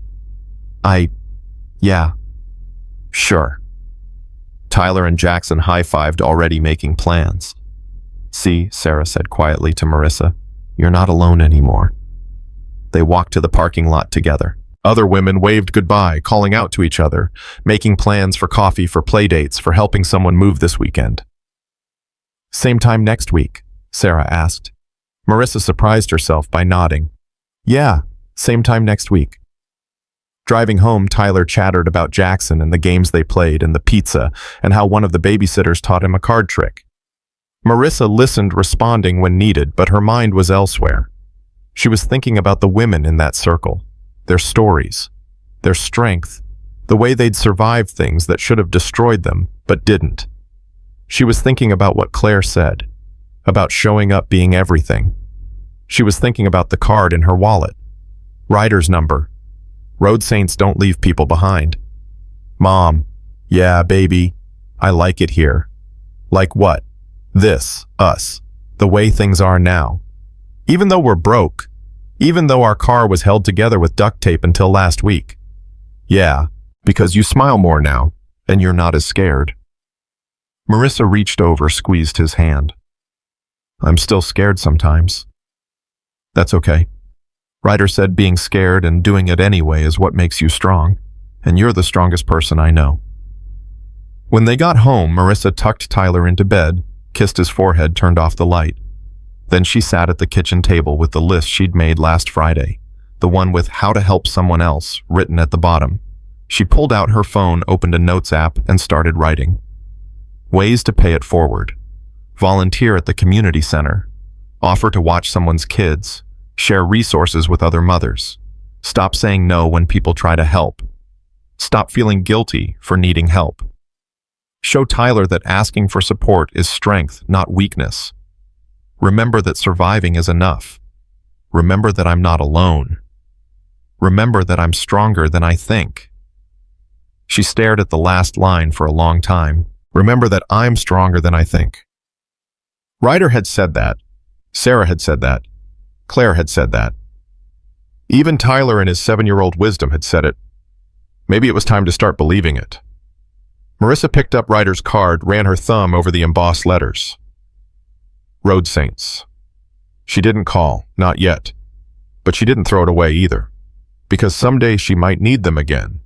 Yeah. Sure. Tyler and Jackson high-fived, already making plans. See, Sarah said quietly to Marissa, you're not alone anymore. They walked to the parking lot together. Other women waved goodbye, calling out to each other, making plans for coffee, for play dates, for helping someone move this weekend. Same time next week? Sarah asked. Marissa surprised herself by nodding. Yeah, same time next week. Driving home, Tyler chattered about Jackson and the games they played and the pizza and how one of the babysitters taught him a card trick. Marissa listened, responding when needed, but her mind was elsewhere. She was thinking about the women in that circle, their stories, their strength, the way they'd survived things that should have destroyed them, but didn't. She was thinking about what Claire said, about showing up being everything. She was thinking about the card in her wallet. Ryder's number. Road saints don't leave people behind. Mom. Yeah, baby. I like it here. Like what? This, us, the way things are now. Even though we're broke, even though our car was held together with duct tape until last week. Yeah, because you smile more now, and you're not as scared. Marissa reached over, squeezed his hand. I'm still scared sometimes. That's okay. Ryder said being scared and doing it anyway is what makes you strong, and you're the strongest person I know. When they got home, Marissa tucked Tyler into bed, kissed his forehead, turned off the light. Then she sat at the kitchen table with the list she'd made last Friday, the one with how to help someone else written at the bottom. She pulled out her phone, opened a notes app, and started writing. Ways to pay it forward. Volunteer at the community center. Offer to watch someone's kids. Share resources with other mothers. Stop saying no when people try to help. Stop feeling guilty for needing help. Show Tyler that asking for support is strength, not weakness. Remember that surviving is enough. Remember that I'm not alone. Remember that I'm stronger than I think. She stared at the last line for a long time. Remember that I'm stronger than I think. Ryder had said that. Sarah had said that. Claire had said that. Even Tyler in his 7-year-old wisdom had said it. Maybe it was time to start believing it. Marissa picked up Ryder's card, ran her thumb over the embossed letters. Road Saints. She didn't call, not yet. But she didn't throw it away either. Because someday she might need them again.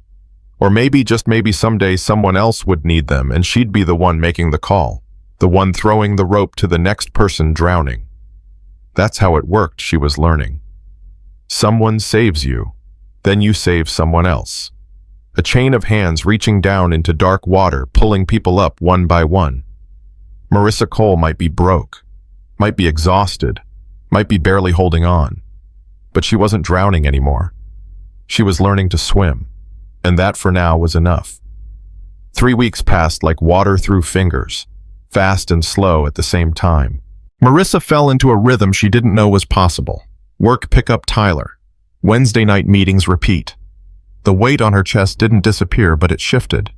Or maybe, just maybe someday someone else would need them and she'd be the one making the call. The one throwing the rope to the next person drowning. That's how it worked, she was learning. Someone saves you, then you save someone else. A chain of hands reaching down into dark water, pulling people up one by one. Marissa Cole might be broke, might be exhausted, might be barely holding on. But she wasn't drowning anymore. She was learning to swim, and that for now was enough. 3 weeks passed like water through fingers, fast and slow at the same time. Marissa fell into a rhythm she didn't know was possible. Work pick up Tyler. Wednesday night meetings repeat. The weight on her chest didn't disappear, but it shifted.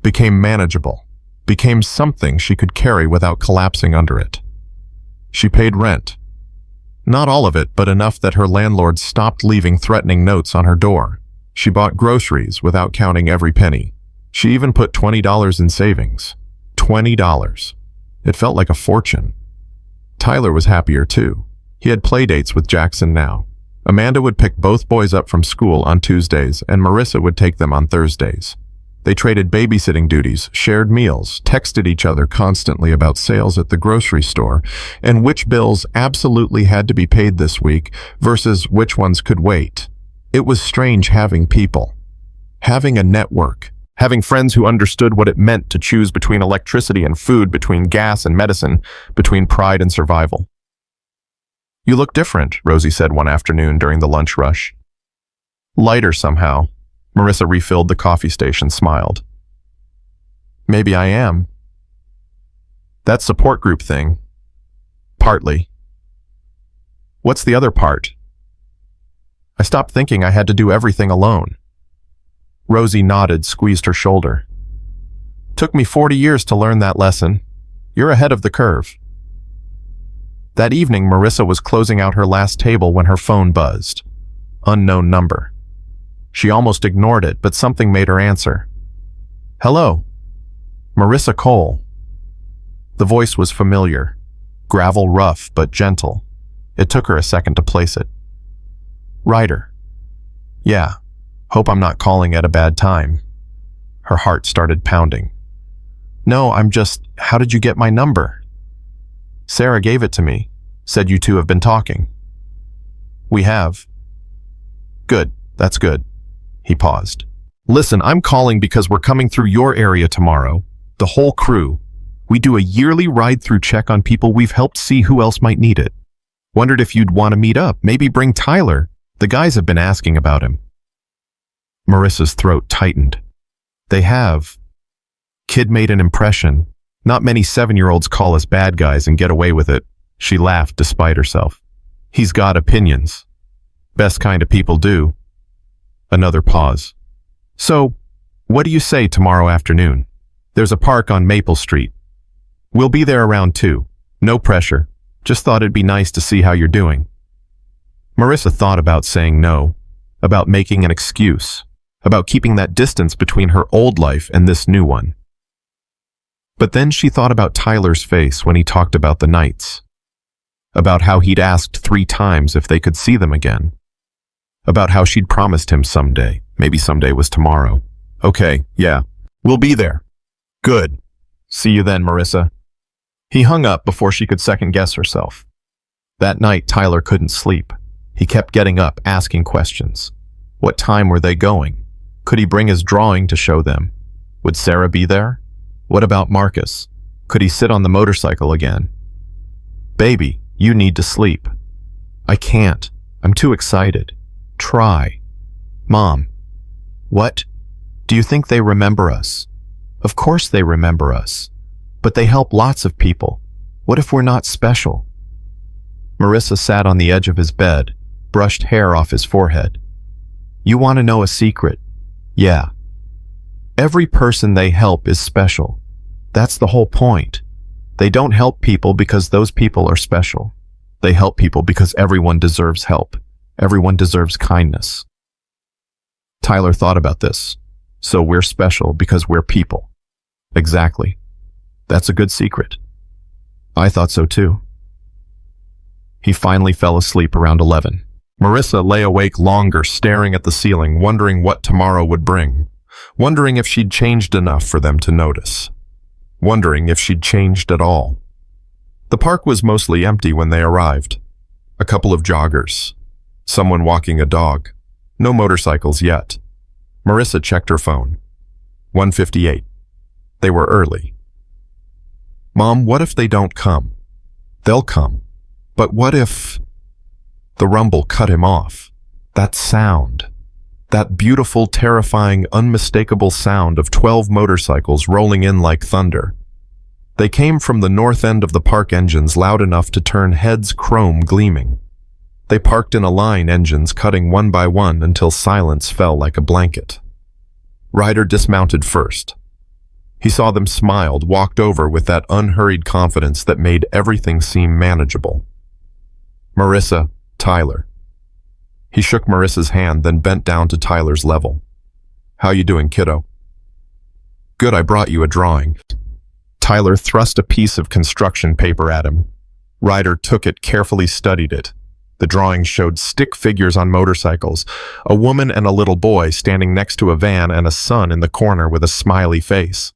Became manageable. Became something she could carry without collapsing under it. She paid rent. Not all of it, but enough that her landlord stopped leaving threatening notes on her door. She bought groceries without counting every penny. She even put $20 in savings. $20. It felt like a fortune. Tyler was happier too. He had play dates with Jackson now. Amanda would pick both boys up from school on Tuesdays, and Marissa would take them on Thursdays. They traded babysitting duties, shared meals, texted each other constantly about sales at the grocery store, and which bills absolutely had to be paid this week versus which ones could wait. It was strange having people. Having a network. Having friends who understood what it meant to choose between electricity and food, between gas and medicine, between pride and survival. "You look different," Rosie said one afternoon during the lunch rush. Lighter somehow. Marissa refilled the coffee station, smiled. "Maybe I am." "That support group thing." "Partly." "What's the other part?" "I stopped thinking I had to do everything alone." Rosie nodded, squeezed her shoulder. "Took me 40 years to learn that lesson. You're ahead of the curve." That evening, Marissa was closing out her last table when her phone buzzed. Unknown number. She almost ignored it, but something made her answer. "Hello." "Marissa Cole." The voice was familiar. Gravel rough, but gentle. It took her a second to place it. "Ryder." "Yeah. Hope I'm not calling at a bad time." Her heart started pounding. "No, how did you get my number?" "Sarah gave it to me. Said you two have been talking." "We have." "Good, that's good." He paused. "Listen, I'm calling because we're coming through your area tomorrow. The whole crew. We do a yearly ride-through check on people we've helped, see who else might need it. Wondered if you'd want to meet up, maybe bring Tyler. The guys have been asking about him." Marissa's throat tightened. "They have." Kid made an impression. Not many 7-year-olds call us bad guys and get away with it. She laughed despite herself. "He's got opinions. Best kind of people do." Another pause. "So, what do you say tomorrow afternoon? There's a park on Maple Street. We'll be there around 2. No pressure. Just thought it'd be nice to see how you're doing." Marissa thought about saying no, about making an excuse, about keeping that distance between her old life and this new one. But then she thought about Tyler's face when he talked about the nights, about how he'd asked 3 times if they could see them again, about how she'd promised him someday, maybe someday was tomorrow. "Okay, yeah, we'll be there." "Good. See you then, Marissa." He hung up before she could second-guess herself. That night, Tyler couldn't sleep. He kept getting up, asking questions. What time were they going? Could he bring his drawing to show them? Would Sarah be there? What about Marcus? Could he sit on the motorcycle again? "Baby, you need to sleep." "I can't. I'm too excited." "Try." "Mom." "What?" "Do you think they remember us?" Of course they remember us. But they help lots of people. What if we're not special? Marissa sat on the edge of his bed, brushed hair off his forehead. You want to know a secret? Yeah. Every person they help is special. That's the whole point. They don't help people because those people are special. They help people because everyone deserves help. Everyone deserves kindness. Tyler thought about this. So we're special because we're people. Exactly. That's a good secret. I thought so too. He finally fell asleep around 11. Marissa lay awake longer, staring at the ceiling, wondering what tomorrow would bring. Wondering if she'd changed enough for them to notice. Wondering if she'd changed at all. The park was mostly empty when they arrived. A couple of joggers. Someone walking a dog. No motorcycles yet. Marissa checked her phone. 1:58. They were early. Mom, what if they don't come? They'll come. But what if... The rumble cut him off. That sound. That beautiful, terrifying, unmistakable sound of 12 motorcycles rolling in like thunder. They came from the north end of the park, engines loud enough to turn heads chrome gleaming. They parked in a line, engines cutting one by one until silence fell like a blanket. Ryder dismounted first. He saw them, smiled, walked over with that unhurried confidence that made everything seem manageable. Marissa, Tyler. He shook Marissa's hand, then bent down to Tyler's level. How you doing, kiddo? Good, I brought you a drawing. Tyler thrust a piece of construction paper at him. Ryder took it, carefully studied it. The drawing showed stick figures on motorcycles, a woman and a little boy standing next to a van, and a son in the corner with a smiley face.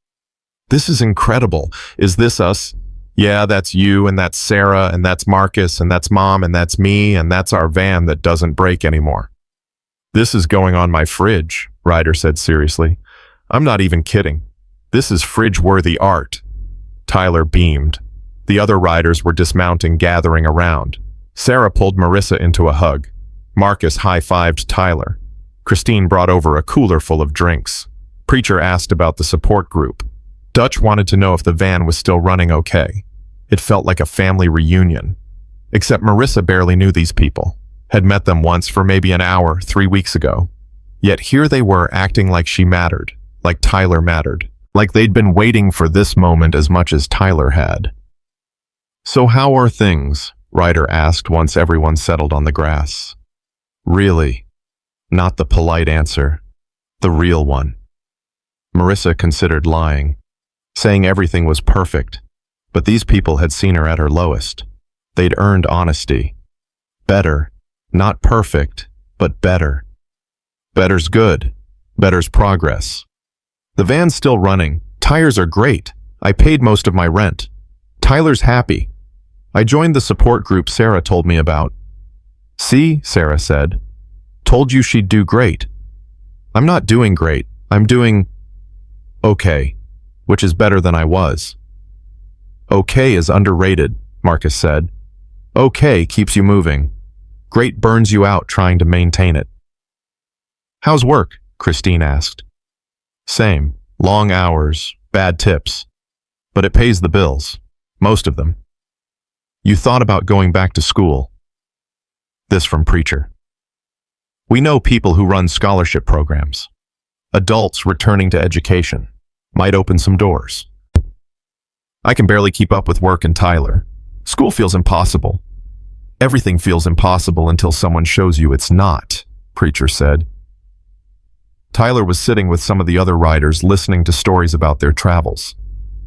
This is incredible. Is this us? Yeah, that's you, and that's Sarah, and that's Marcus, and that's Mom, and that's me, and that's our van that doesn't break anymore. This is going on my fridge, Ryder said seriously. I'm not even kidding. This is fridge-worthy art. Tyler beamed. The other riders were dismounting, gathering around. Sarah pulled Marissa into a hug. Marcus high-fived Tyler. Christine brought over a cooler full of drinks. Preacher asked about the support group. Dutch wanted to know if the van was still running okay. It felt like a family reunion. Except Marissa barely knew these people. Had met them once for maybe an hour 3 weeks ago. Yet here they were, acting like she mattered, like Tyler mattered, like they'd been waiting for this moment as much as Tyler had. So how are things? Ryder asked once everyone settled on the grass. Really? Not the polite answer. The real one. Marissa considered lying, saying everything was perfect, but these people had seen her at her lowest. They'd earned honesty. Better. Not perfect, but better. Better's good. Better's progress. The van's still running. Tires are great. I paid most of my rent. Tyler's happy. I joined the support group Sarah told me about. See, Sarah said. Told you she'd do great. I'm not doing great. I'm doing okay, which is better than I was. Okay is underrated, Marcus said. Okay keeps you moving. Great burns you out trying to maintain it. How's work? Christine asked. Same. Long hours, bad tips. But it pays the bills. Most of them. You thought about going back to school. This from Preacher. We know people who run scholarship programs. Adults returning to education. Might open some doors. I can barely keep up with work and Tyler. School feels impossible. Everything feels impossible until someone shows you it's not, Preacher said. Tyler was sitting with some of the other riders, listening to stories about their travels.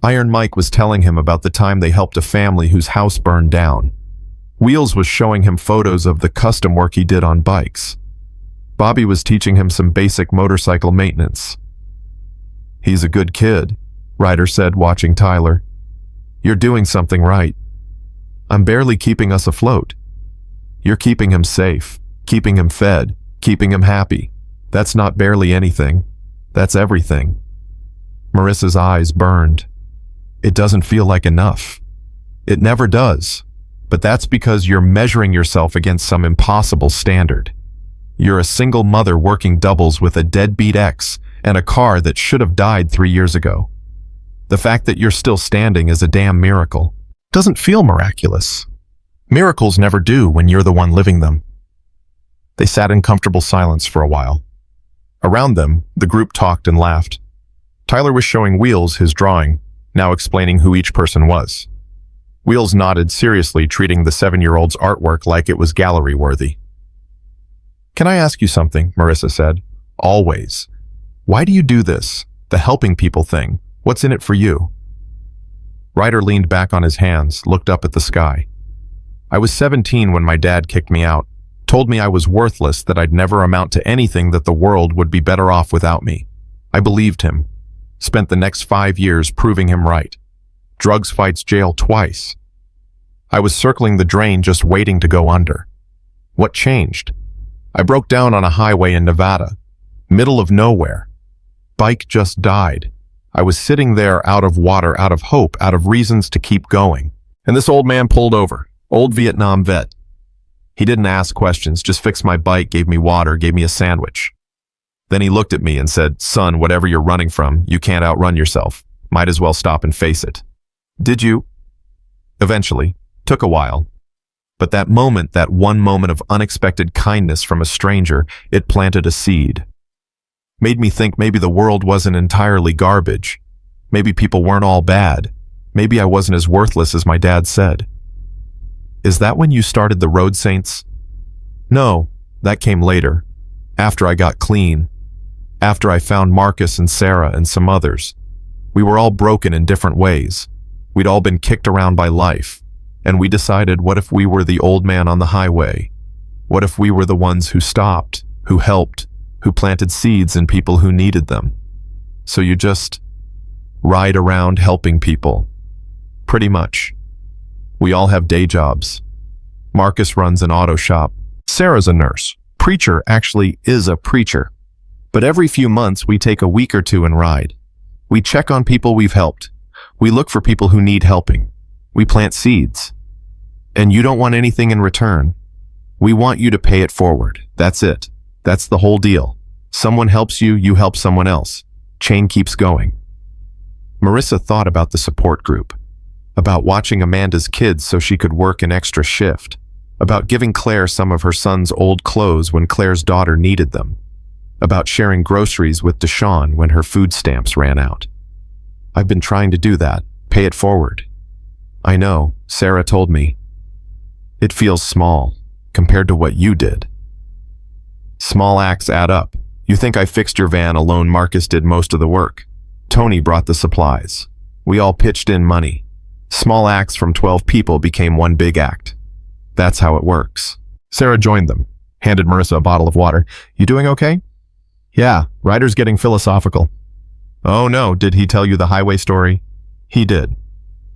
Iron Mike was telling him about the time they helped a family whose house burned down. Wheels was showing him photos of the custom work he did on bikes. Bobby was teaching him some basic motorcycle maintenance. He's a good kid, Ryder said, watching Tyler. You're doing something right. I'm barely keeping us afloat. You're keeping him safe, keeping him fed, keeping him happy. That's not barely anything. That's everything. Marissa's eyes burned. It doesn't feel like enough. It never does. But that's because you're measuring yourself against some impossible standard. You're a single mother working doubles with a deadbeat ex and a car that should have died 3 years ago. The fact that you're still standing is a damn miracle. Doesn't feel miraculous. Miracles never do when you're the one living them. They sat in comfortable silence for a while. Around them, the group talked and laughed. Tyler was showing Wheels his drawing, now explaining who each person was. Wheels nodded seriously, treating the 7-year-old's artwork like it was gallery-worthy. "Can I ask you something?" Marissa said. "Always. Why do you do this? The helping people thing. What's in it for you?" Ryder leaned back on his hands, looked up at the sky. "I was 17 when my dad kicked me out, told me I was worthless, that I'd never amount to anything, that the world would be better off without me. I believed him. Spent the next 5 years proving him right. Drugs fights jail twice. I was circling the drain, just waiting to go under. What changed? I broke down on a highway in Nevada, middle of nowhere. Bike just died. I was sitting there out of water, out of hope, out of reasons to keep going. And this old man pulled over, old Vietnam vet. He didn't ask questions, just fixed my bike, gave me water, gave me a sandwich. Then he looked at me and said, 'Son, whatever you're running from, you can't outrun yourself. Might as well stop and face it.' Did you?" Eventually. Took a while. But that moment, that one moment of unexpected kindness from a stranger, it planted a seed. Made me think maybe the world wasn't entirely garbage. Maybe people weren't all bad. Maybe I wasn't as worthless as my dad said. "Is that when you started the Road Saints?" "No, that came later. After I got clean. After I found Marcus and Sarah and some others. We were all broken in different ways. We'd all been kicked around by life. And we decided, what if we were the old man on the highway? What if we were the ones who stopped, who helped, who planted seeds in people who needed them? So you just ride around helping people. Pretty much. We all have day jobs. Marcus runs an auto shop. Sarah's a nurse. Preacher actually is a preacher. But every few months we take a week or two and ride. We check on people we've helped. We look for people who need helping. We plant seeds. And you don't want anything in return. We want you to pay it forward. That's it. That's the whole deal. Someone helps you, you help someone else. Chain keeps going." Marissa thought about the support group, about watching Amanda's kids so she could work an extra shift, about giving Claire some of her son's old clothes when Claire's daughter needed them, about sharing groceries with Deshawn when her food stamps ran out. "I've been trying to do that, pay it forward." "I know," Sarah told me. "It feels small, compared to what you did." "Small acts add up. You think I fixed your van alone? Marcus did most of the work. Tony brought the supplies. We all pitched in money. Small acts from 12 people became one big act. That's how it works." Sarah joined them, handed Marissa a bottle of water. "You doing okay?" "Yeah, Ryder's getting philosophical." "Oh no, did he tell you the highway story?" "He did.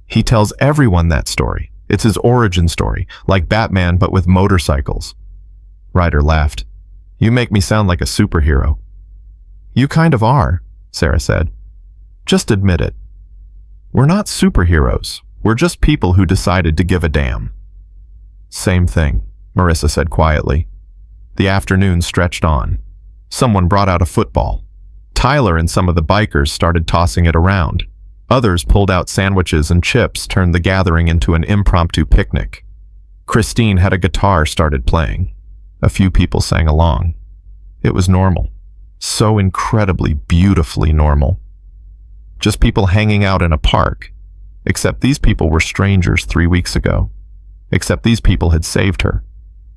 He tells everyone that story. It's his origin story, like Batman but with motorcycles." Ryder laughed. "You make me sound like a superhero." "You kind of are," Sarah said. "Just admit it. We're not superheroes. We're just people who decided to give a damn." "Same thing," Marissa said quietly. The afternoon stretched on. Someone brought out a football. Tyler and some of the bikers started tossing it around. Others pulled out sandwiches and chips, turned the gathering into an impromptu picnic. Christine had a guitar started playing. A few people sang along. It was normal. So incredibly, beautifully normal. Just people hanging out in a park. Except these people were strangers 3 weeks ago. Except these people had saved her.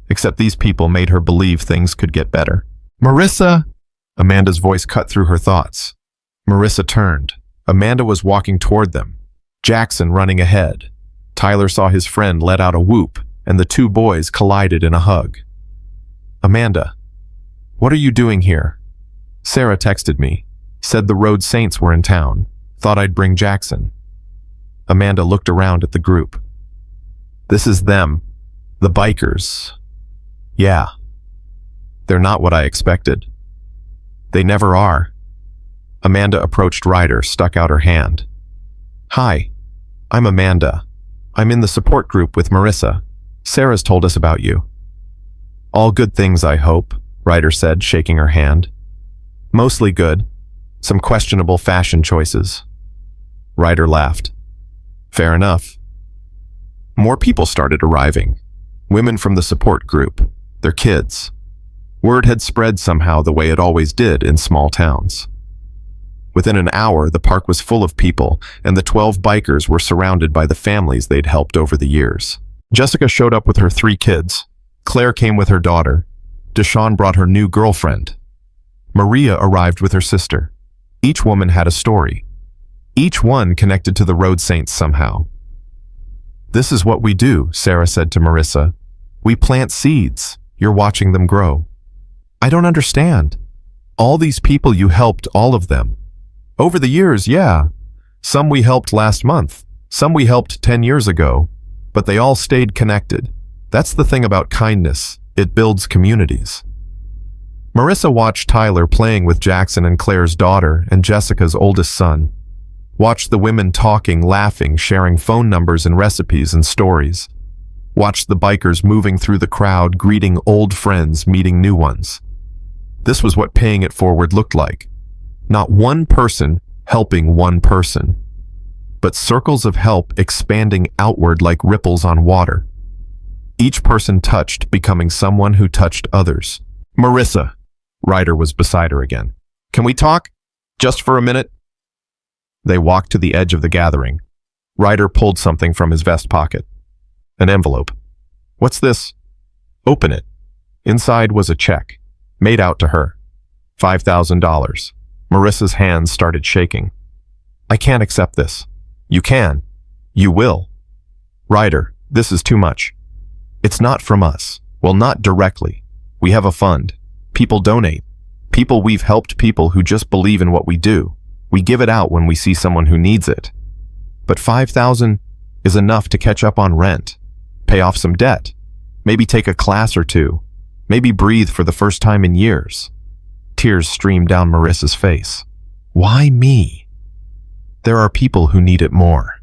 Except these people made her believe things could get better. "Marissa!" Amanda's voice cut through her thoughts. Marissa turned. Amanda was walking toward them, Jackson running ahead. Tyler saw his friend let out a whoop, and the two boys collided in a hug. "Amanda, what are you doing here?" "Sarah texted me. Said the Road Saints were in town. Thought I'd bring Jackson." Amanda looked around at the group. "This is them. The bikers. Yeah. They're not what I expected. They never are." Amanda approached Ryder, stuck out her hand. "Hi, I'm Amanda. I'm in the support group with Marissa. Sarah's told us about you." "All good things, I hope," Ryder said, shaking her hand. "Mostly good. Some questionable fashion choices." Ryder laughed. Fair enough. More people started arriving. Women from the support group, their kids. Word had spread somehow the way it always did in small towns. Within an hour, the park was full of people, and the 12 bikers were surrounded by the families they'd helped over the years. Jessica showed up with her 3 kids. Claire came with her daughter. Deshawn brought her new girlfriend. Maria arrived with her sister. Each woman had a story. Each one connected to the Road Saints somehow. This is what we do, Sarah said to Marissa. We plant seeds. You're watching them grow. I don't understand. All these people you helped, all of them. Over the years, yeah. Some we helped last month. Some we helped 10 years ago. But they all stayed connected. That's the thing about kindness. It builds communities. Marissa watched Tyler playing with Jackson and Claire's daughter and Jessica's oldest son. Watched the women talking, laughing, sharing phone numbers and recipes and stories. Watched the bikers moving through the crowd, greeting old friends, meeting new ones. This was what paying it forward looked like. Not one person helping one person, but circles of help expanding outward like ripples on water. Each person touched, becoming someone who touched others. Marissa. Ryder was beside her again. Can we talk? Just for a minute? They walked to the edge of the gathering. Ryder pulled something from his vest pocket. An envelope. What's this? Open it. Inside was a check, made out to her. $5,000. Marissa's hands started shaking. I can't accept this. You can. You will. Ryder, this is too much. It's not from us. Well, not directly. We have a fund. People donate. People we've helped, people who just believe in what we do. We give it out when we see someone who needs it. But $5,000 is enough to catch up on rent, pay off some debt, maybe take a class or two, maybe breathe for the first time in years. Tears streamed down Marissa's face. Why me? There are people who need it more.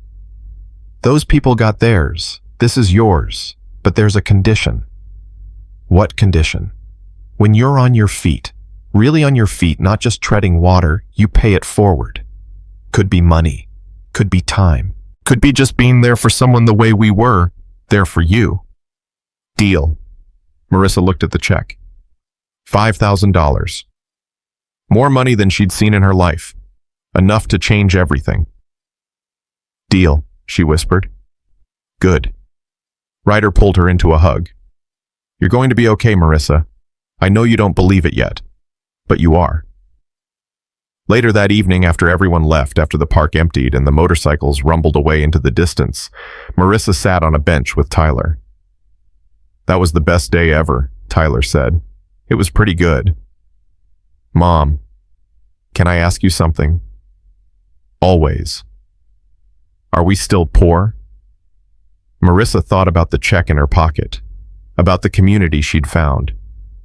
Those people got theirs. This is yours. But there's a condition. What condition? When you're on your feet, really on your feet, not just treading water, you pay it forward. Could be money. Could be time. Could be just being there for someone the way we were, there for you. Deal. Marissa looked at the check. $5,000. More money than she'd seen in her life. Enough to change everything. Deal, she whispered. Good. Ryder pulled her into a hug. You're going to be okay, Marissa. I know you don't believe it yet, but you are. Later that evening, after everyone left, after the park emptied and the motorcycles rumbled away into the distance, Marissa sat on a bench with Tyler. That was the best day ever, Tyler said. It was pretty good. Mom, can I ask you something? Always. Are we still poor? Marissa thought about the check in her pocket, about the community she'd found,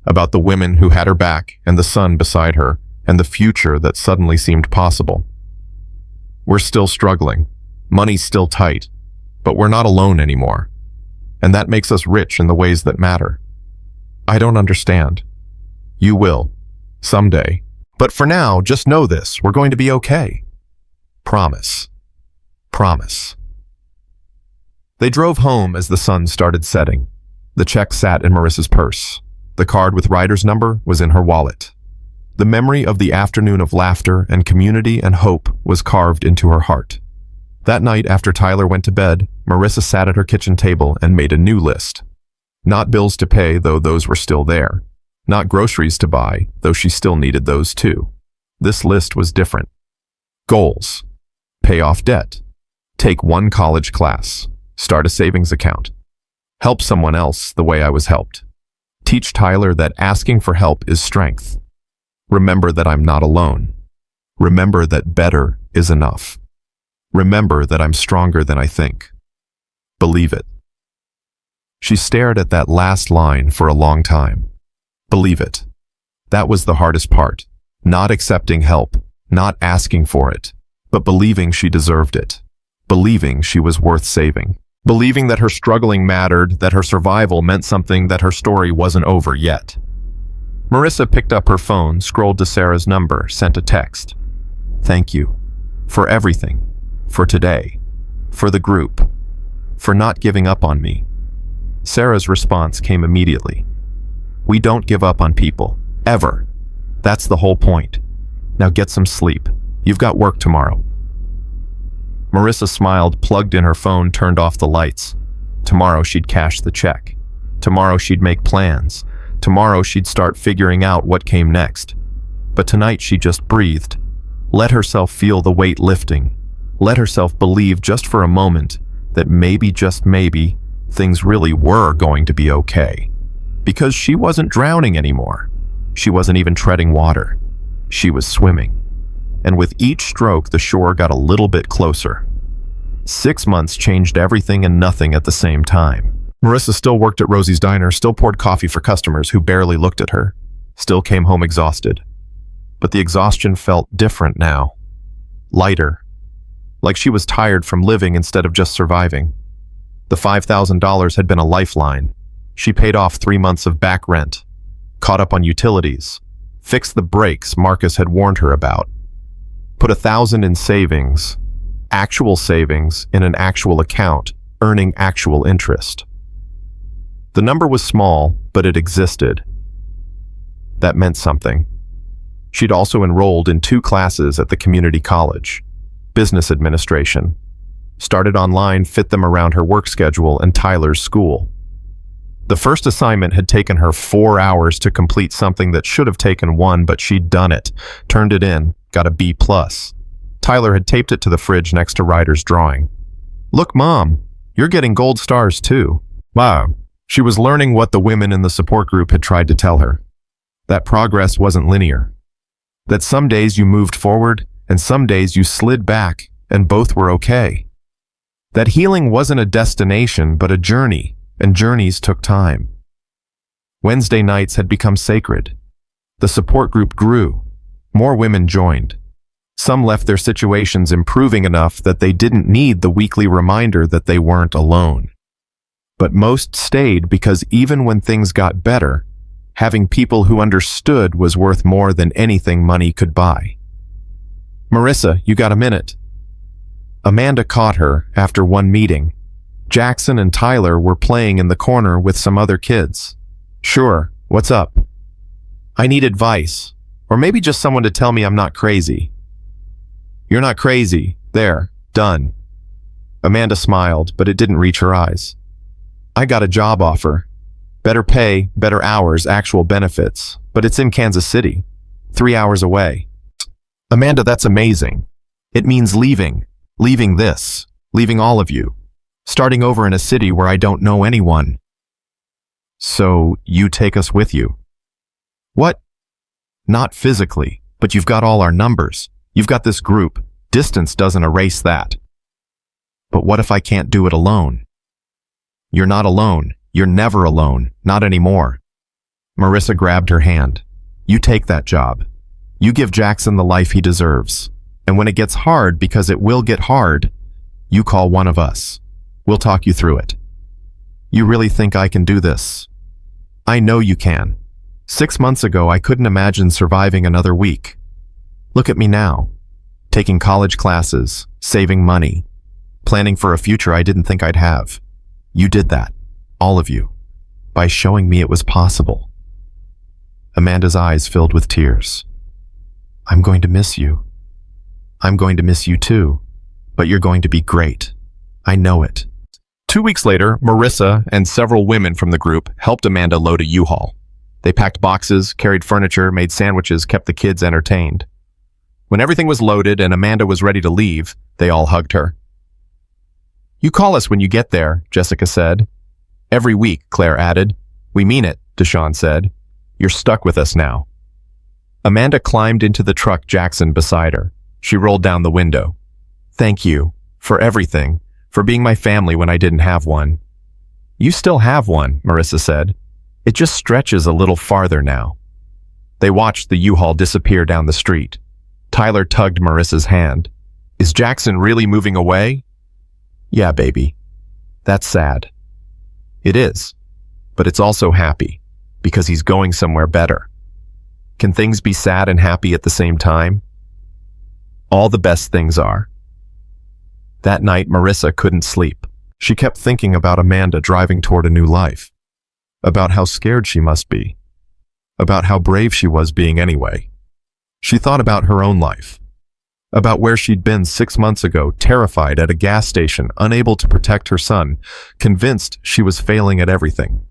about the women who had her back and the son beside her, and the future that suddenly seemed possible. We're still struggling. Money's still tight, but we're not alone anymore. And that makes us rich in the ways that matter. I don't understand. You will. Someday. But for now, just know this. We're going to be okay. Promise. Promise. They drove home as the sun started setting. The check sat in Marissa's purse. The card with Ryder's number was in her wallet. The memory of the afternoon of laughter and community and hope was carved into her heart. That night, after Tyler went to bed, Marissa sat at her kitchen table and made a new list. Not bills to pay, though those were still there. Not groceries to buy, though she still needed those too. This list was different. Goals. Pay off debt. Take one college class. Start a savings account. Help someone else the way I was helped. Teach Tyler that asking for help is strength. Remember that I'm not alone. Remember that better is enough. Remember that I'm stronger than I think. Believe it. She stared at that last line for a long time. Believe it. That was the hardest part. Not accepting help, not asking for it, but believing she deserved it. Believing she was worth saving. Believing that her struggling mattered, that her survival meant something, that her story wasn't over yet. Marissa picked up her phone, scrolled to Sarah's number, sent a text. Thank you. For everything. For today. For the group. For not giving up on me. Sarah's response came immediately. We don't give up on people. Ever. That's the whole point. Now get some sleep. You've got work tomorrow. Marissa smiled, plugged in her phone, turned off the lights. Tomorrow she'd cash the check. Tomorrow she'd make plans. Tomorrow she'd start figuring out what came next. But tonight she just breathed. Let herself feel the weight lifting. Let herself believe just for a moment that maybe, just maybe, things really were going to be okay. Because she wasn't drowning anymore. She wasn't even treading water. She was swimming. And with each stroke, the shore got a little bit closer. 6 months changed everything and nothing at the same time. Marissa still worked at Rosie's Diner, still poured coffee for customers who barely looked at her, still came home exhausted. But the exhaustion felt different now. Lighter. Like she was tired from living instead of just surviving. The $5,000 had been a lifeline. She paid off 3 months of back rent, caught up on utilities, fixed the brakes Marcus had warned her about, put $1,000 in savings, actual savings in an actual account, earning actual interest. The number was small, but it existed. That meant something. She'd also enrolled in 2 classes at the community college, business administration, started online, fit them around her work schedule and Tyler's school. The first assignment had taken her 4 hours to complete something that should have taken 1, but she'd done it, turned it in, got a B+. Tyler had taped it to the fridge next to Ryder's drawing. Look, Mom, you're getting gold stars too. Wow. She was learning what the women in the support group had tried to tell her. That progress wasn't linear. That some days you moved forward and some days you slid back and both were okay. That healing wasn't a destination but a journey, and journeys took time. Wednesday nights had become sacred. The support group grew. More women joined. Some left their situations improving enough that they didn't need the weekly reminder that they weren't alone. But most stayed because even when things got better, having people who understood was worth more than anything money could buy. Marissa, you got a minute? Amanda caught her after one meeting. Jackson and Tyler were playing in the corner with some other kids. Sure, what's up? I need advice, or maybe just someone to tell me I'm not crazy. You're not crazy. There, done. Amanda smiled, but it didn't reach her eyes. I got a job offer. Better pay, better hours, actual benefits, but it's in Kansas City, 3 hours away. Amanda, that's amazing. It means leaving this, leaving all of you, starting over in a city where I don't know anyone. So you take us with you? What? Not physically, but you've got all our numbers. You've got this group. Distance doesn't erase that. But what if I can't do it alone? You're not alone. You're never alone. Not anymore. Marissa grabbed her hand. You take that job. You give Jackson the life he deserves. And when it gets hard, because it will get hard, you call one of us. We'll talk you through it. You really think I can do this? I know you can. 6 months ago, I couldn't imagine surviving another week. Look at me now. Taking college classes, saving money, planning for a future I didn't think I'd have. You did that. All of you. By showing me it was possible. Amanda's eyes filled with tears. I'm going to miss you. I'm going to miss you too. But you're going to be great. I know it. 2 weeks later, Marissa and several women from the group helped Amanda load a U-Haul. They packed boxes, carried furniture, made sandwiches, kept the kids entertained. When everything was loaded and Amanda was ready to leave, they all hugged her. You call us when you get there, Jessica said. Every week, Claire added. We mean it, Deshawn said. You're stuck with us now. Amanda climbed into the truck Jackson beside her. She rolled down the window. Thank you. For everything. For being my family when I didn't have one. You still have one, Marissa said. It just stretches a little farther now. They watched the U-Haul disappear down the street. Tyler tugged Marissa's hand. Is Jackson really moving away? Yeah, baby. That's sad. It is. But it's also happy, because he's going somewhere better. Can things be sad and happy at the same time? All the best things are. That night, Marissa couldn't sleep. She kept thinking about Amanda driving toward a new life, about how scared she must be, about how brave she was being anyway. She thought about her own life, about where she'd been 6 months ago, terrified at a gas station, unable to protect her son, convinced she was failing at everything.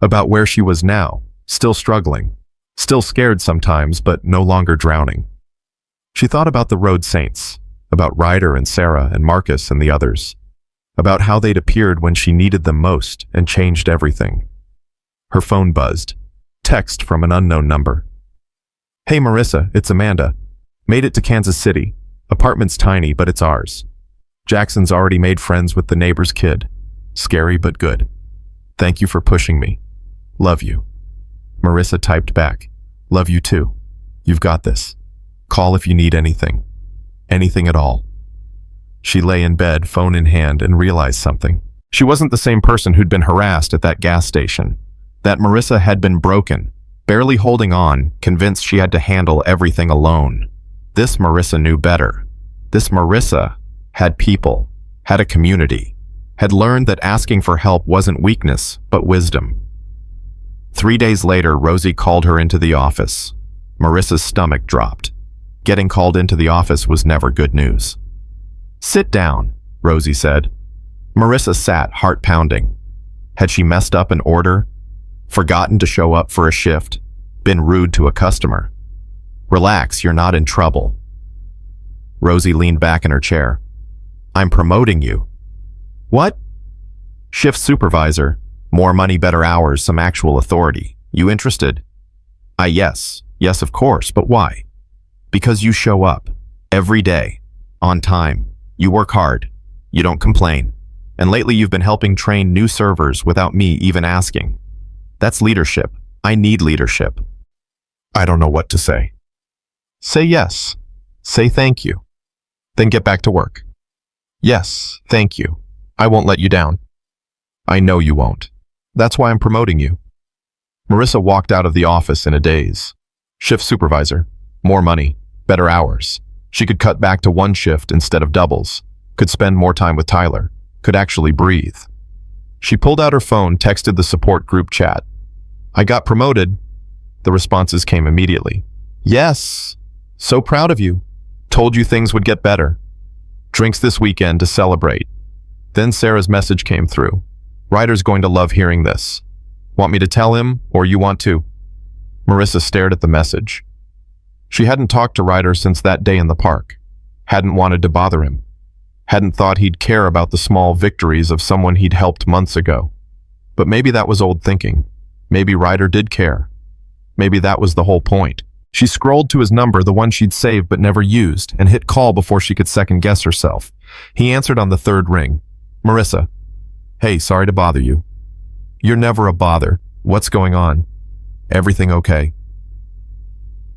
About where she was now, still struggling, still scared sometimes, but no longer drowning. She thought about the road saints, about Ryder and Sarah and Marcus and the others, about how they'd appeared when she needed them most and changed everything. Her phone buzzed. Text from an unknown number. "Hey Marissa, it's Amanda. Made it to Kansas City. Apartment's tiny, but it's ours. Jackson's already made friends with the neighbor's kid. Scary, but good. Thank you for pushing me. Love you." Marissa typed back, "Love you too. You've got this. Call if you need anything. Anything at all." She lay in bed, phone in hand, and realized something. She wasn't the same person who'd been harassed at that gas station. That Marissa had been broken, barely holding on, convinced she had to handle everything alone. This Marissa knew better. This Marissa had people, had a community, had learned that asking for help wasn't weakness, but wisdom. 3 days later, Rosie called her into the office. Marissa's stomach dropped. Getting called into the office was never good news. "Sit down," Rosie said. Marissa sat, heart pounding. Had she messed up an order? Forgotten to show up for a shift? Been rude to a customer? "Relax, you're not in trouble." Rosie leaned back in her chair. "I'm promoting you." "What?" "Shift supervisor. More money, better hours, some actual authority. You interested?" Yes. Yes, of course, but why?" "Because you show up. Every day. On time. You work hard. You don't complain. And lately you've been helping train new servers without me even asking. That's leadership. I need leadership." I don't know what to say. "Say yes. Say thank you. Then get back to work." "Yes, thank you. I won't let you down." "I know you won't. That's why I'm promoting you." Marissa walked out of the office in a daze. Shift supervisor. More money. Better hours. She could cut back to one shift instead of doubles. Could spend more time with Tyler. Could actually breathe. She pulled out her phone, texted the support group chat. "I got promoted." The responses came immediately. "Yes. So proud of you. Told you things would get better. Drinks this weekend to celebrate." Then Sarah's message came through. "Ryder's going to love hearing this. Want me to tell him, or you want to?" Marissa stared at the message. She hadn't talked to Ryder since that day in the park. Hadn't wanted to bother him. Hadn't thought he'd care about the small victories of someone he'd helped months ago. But maybe that was old thinking. Maybe Ryder did care. Maybe that was the whole point. She scrolled to his number, the one she'd saved but never used, and hit call before she could second-guess herself. He answered on the third ring. "Marissa. Hey, sorry to bother you." "You're never a bother. What's going on?" "Everything okay?"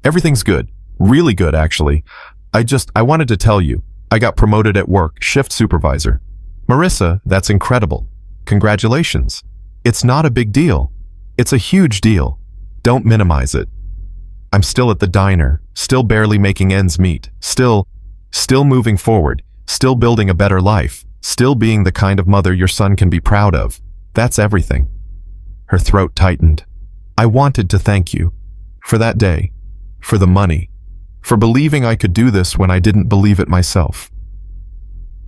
"Everything's good. Really good, actually. I wanted to tell you. I got promoted at work, shift supervisor." "Marissa, that's incredible. Congratulations. It's not a big deal. It's a huge deal. Don't minimize it. I'm still at the diner, still barely making ends meet, still moving forward, still building a better life, still being the kind of mother your son can be proud of. That's everything." Her throat tightened. "I wanted to thank you. For that day. For the money. For believing I could do this when I didn't believe it myself.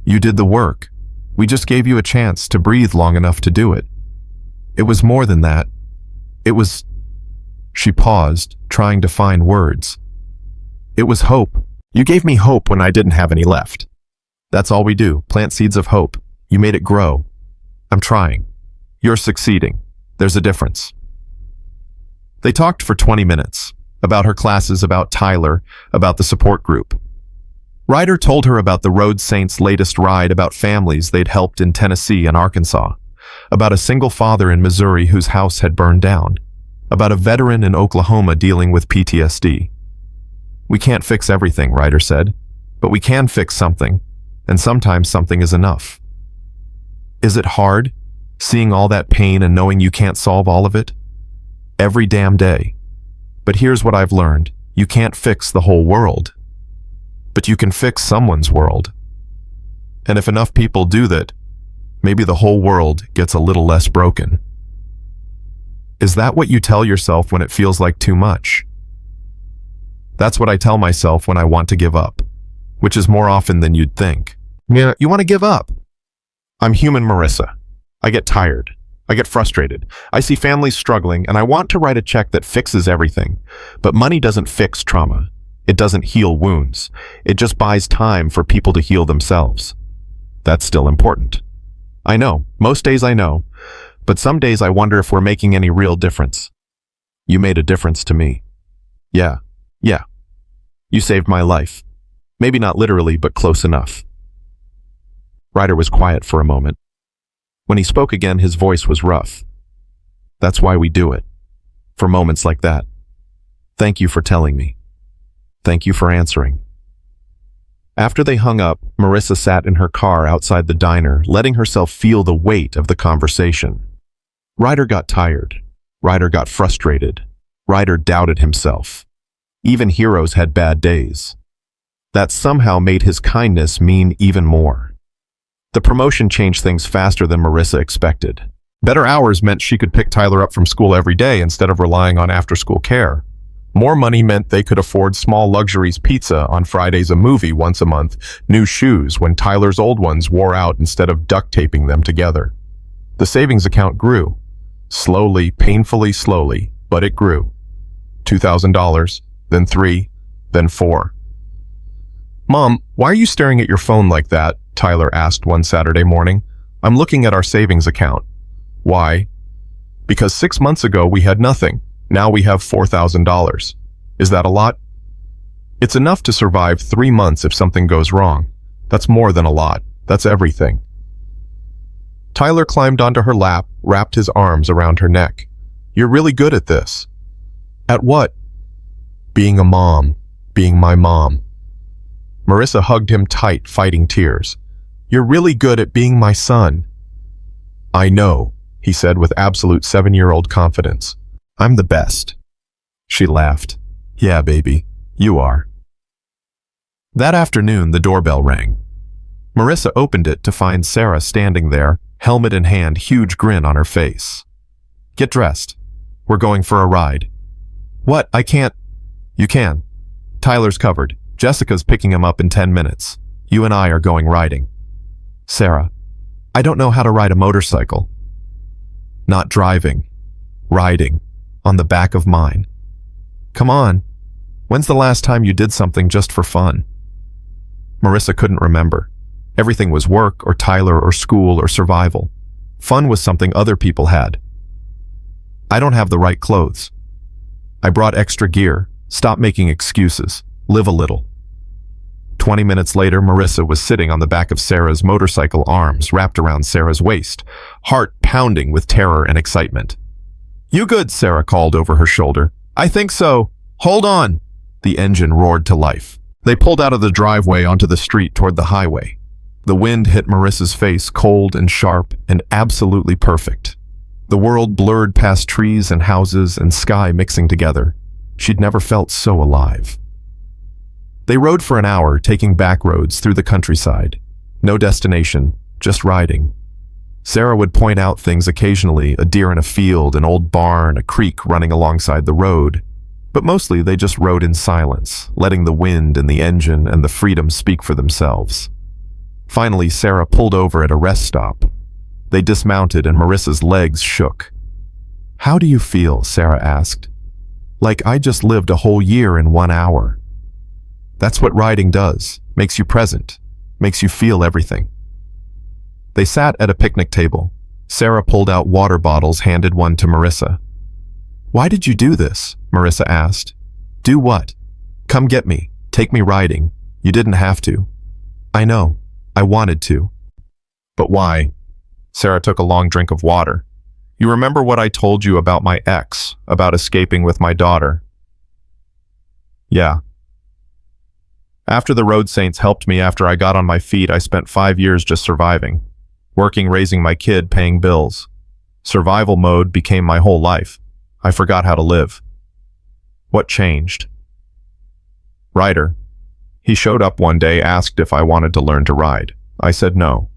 You did the work. We just gave you a chance to breathe long enough to do it. It was more than that. It was..." She paused, trying to find words. "It was hope. You gave me hope when I didn't have any left. That's all we do, plant seeds of hope. You made it grow. I'm trying. You're succeeding. There's a difference." They talked for 20 minutes. About her classes, about Tyler, about the support group. Ryder told her about the Road Saints' latest ride, about families they'd helped in Tennessee and Arkansas, about a single father in Missouri whose house had burned down, about a veteran in Oklahoma dealing with PTSD. "We can't fix everything," Ryder said, "but we can fix something, and sometimes something is enough." Is it hard, seeing all that pain and knowing you can't solve all of it? Every damn day. But here's what I've learned. You can't fix the whole world. But you can fix someone's world. And if enough people do that, maybe the whole world gets a little less broken. Is that what you tell yourself when it feels like too much? That's what I tell myself when I want to give up, which is more often than you'd think. Yeah, you want to give up? I'm human, Marissa. I get tired. I get frustrated. I see families struggling, and I want to write a check that fixes everything. But money doesn't fix trauma. It doesn't heal wounds. It just buys time for people to heal themselves. That's still important. I know, most days I know, but some days I wonder if we're making any real difference. You made a difference to me. Yeah. You saved my life. Maybe not literally, but close enough. Ryder was quiet for a moment. When he spoke again, his voice was rough. That's why we do it. For moments like that. Thank you for telling me. Thank you for answering. After they hung up, Marissa sat in her car outside the diner, letting herself feel the weight of the conversation. Ryder got tired. Ryder got frustrated. Ryder doubted himself. Even heroes had bad days. That somehow made his kindness mean even more. The promotion changed things faster than Marissa expected. Better hours meant she could pick Tyler up from school every day instead of relying on after-school care. More money meant they could afford small luxuries, pizza on Fridays, a movie once a month, new shoes when Tyler's old ones wore out instead of duct taping them together. The savings account grew. Slowly, painfully slowly, but it grew. $2,000, then $3,000, then $4,000. Mom, why are you staring at your phone like that? Tyler asked one Saturday morning. I'm looking at our savings account. Why? Because 6 months ago we had nothing. Now we have $4,000. Is that a lot? It's enough to survive 3 months if something goes wrong. That's more than a lot. That's everything. Tyler climbed onto her lap, wrapped his arms around her neck. You're really good at this. At what? Being a mom. Being my mom. Marissa hugged him tight, fighting tears. You're really good at being my son. I know, he said with absolute 7-year-old confidence. I'm the best. She laughed. Yeah, baby, you are. That afternoon, the doorbell rang. Marissa opened it to find Sarah standing there, helmet in hand, huge grin on her face. Get dressed. We're going for a ride. What? I can't. You can. Tyler's covered. Jessica's picking him up in 10 minutes. You and I are going riding. Sarah, I don't know how to ride a motorcycle. Not driving. Riding. On the back of mine. Come on. When's the last time you did something just for fun? Marissa couldn't remember. Everything was work or Tyler or school or survival. Fun was something other people had. I don't have the right clothes. I brought extra gear. Stop making excuses. Live a little. 20 minutes later, Marissa was sitting on the back of Sarah's motorcycle, arms wrapped around Sarah's waist, heart pounding with terror and excitement. You good? Sarah called over her shoulder. I think so. Hold on. The engine roared to life. They pulled out of the driveway onto the street toward the highway. The wind hit Marissa's face, cold and sharp and absolutely perfect. The world blurred past trees and houses and sky mixing together. She'd never felt so alive. They rode for an hour, taking back roads through the countryside. No destination, just riding. Sarah would point out things occasionally, a deer in a field, an old barn, a creek running alongside the road. But mostly they just rode in silence, letting the wind and the engine and the freedom speak for themselves. Finally, Sarah pulled over at a rest stop. They dismounted and Marissa's legs shook. How do you feel? Sarah asked. Like I just lived a whole year in 1 hour. That's what riding does. Makes you present. Makes you feel everything. They sat at a picnic table. Sarah pulled out water bottles, handed one to Marissa. Why did you do this? Marissa asked. Do what? Come get me. Take me riding. You didn't have to. I know. I wanted to. But why? Sarah took a long drink of water. You remember what I told you about my ex, about escaping with my daughter? Yeah. After the road saints helped me after I got on my feet, I spent 5 years just surviving. Working, raising my kid, paying bills. Survival mode became my whole life. I forgot how to live. What changed? Ryder. He showed up one day, asked if I wanted to learn to ride. I said no.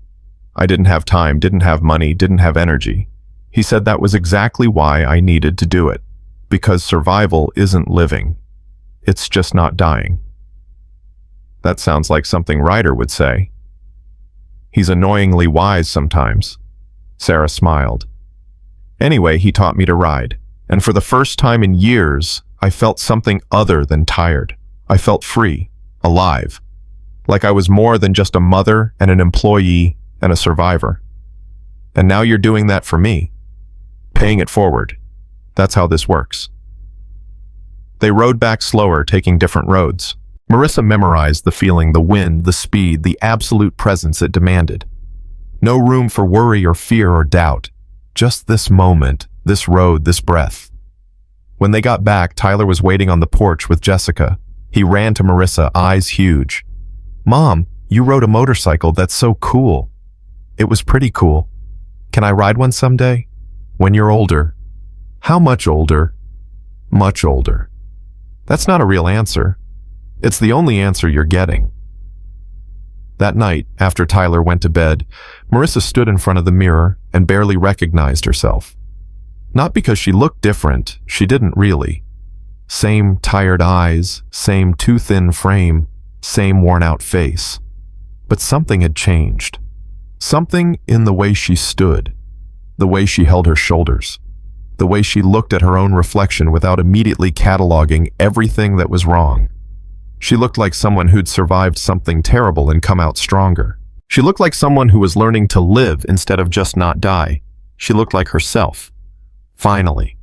I didn't have time, didn't have money, didn't have energy. He said that was exactly why I needed to do it. Because survival isn't living. It's just not dying. That sounds like something Ryder would say. He's annoyingly wise sometimes. Sarah smiled. Anyway, he taught me to ride. And for the first time in years, I felt something other than tired. I felt free, alive. Like I was more than just a mother and an employee and a survivor. And now you're doing that for me. Paying it forward. That's how this works. They rode back slower, taking different roads. Marissa memorized the feeling, the wind, the speed, the absolute presence it demanded. No room for worry or fear or doubt. Just this moment, this road, this breath. When they got back, Tyler was waiting on the porch with Jessica. He ran to Marissa, eyes huge. "Mom, you rode a motorcycle. That's so cool." "It was pretty cool. Can I ride one someday?" "When you're older." "How much older?" "Much older." That's not a real answer. It's the only answer you're getting. That night, after Tyler went to bed, Marissa stood in front of the mirror and barely recognized herself. Not because she looked different, she didn't really. Same tired eyes, same too thin frame, same worn-out face. But something had changed. Something in the way she stood, the way she held her shoulders, the way she looked at her own reflection without immediately cataloging everything that was wrong. She looked like someone who'd survived something terrible and come out stronger. She looked like someone who was learning to live instead of just not die. She looked like herself. Finally.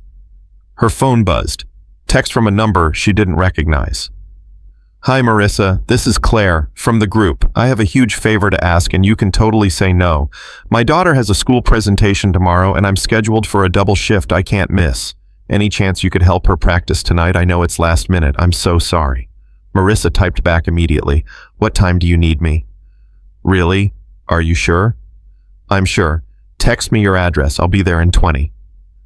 Her phone buzzed. Text from a number she didn't recognize. "Hi Marissa, this is Claire, from the group. I have a huge favor to ask and you can totally say no. My daughter has a school presentation tomorrow and I'm scheduled for a double shift I can't miss. Any chance you could help her practice tonight? I know it's last minute. I'm so sorry." Marissa typed back immediately. "What time do you need me?" "Really? Are you sure?" "I'm sure. Text me your address. I'll be there in 20.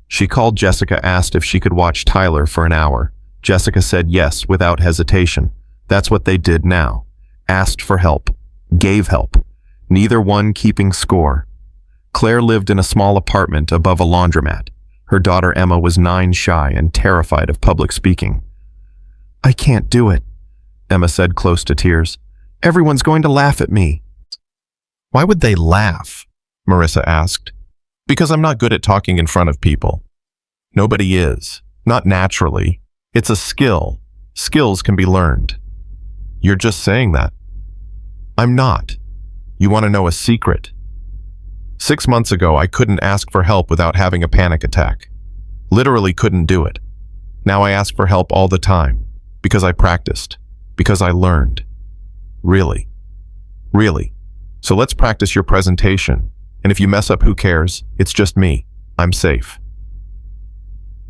She called Jessica, asked if she could watch Tyler for an hour. Jessica said yes without hesitation. That's what they did now. Asked for help. Gave help. Neither one keeping score. Claire lived in a small apartment above a laundromat. Her daughter Emma was 9 shy and terrified of public speaking. "I can't do it," Emma said, close to tears. "Everyone's going to laugh at me." "Why would they laugh?" Marissa asked. "Because I'm not good at talking in front of people." Nobody is. Not naturally. It's a skill. Skills can be learned. You're just saying that. I'm not. You want to know a secret? 6 months ago, I couldn't ask for help without having a panic attack. Literally couldn't do it. Now I ask for help all the time. Because I practiced. Because I learned. Really. Really. So let's practice your presentation. And if you mess up, who cares? It's just me. I'm safe.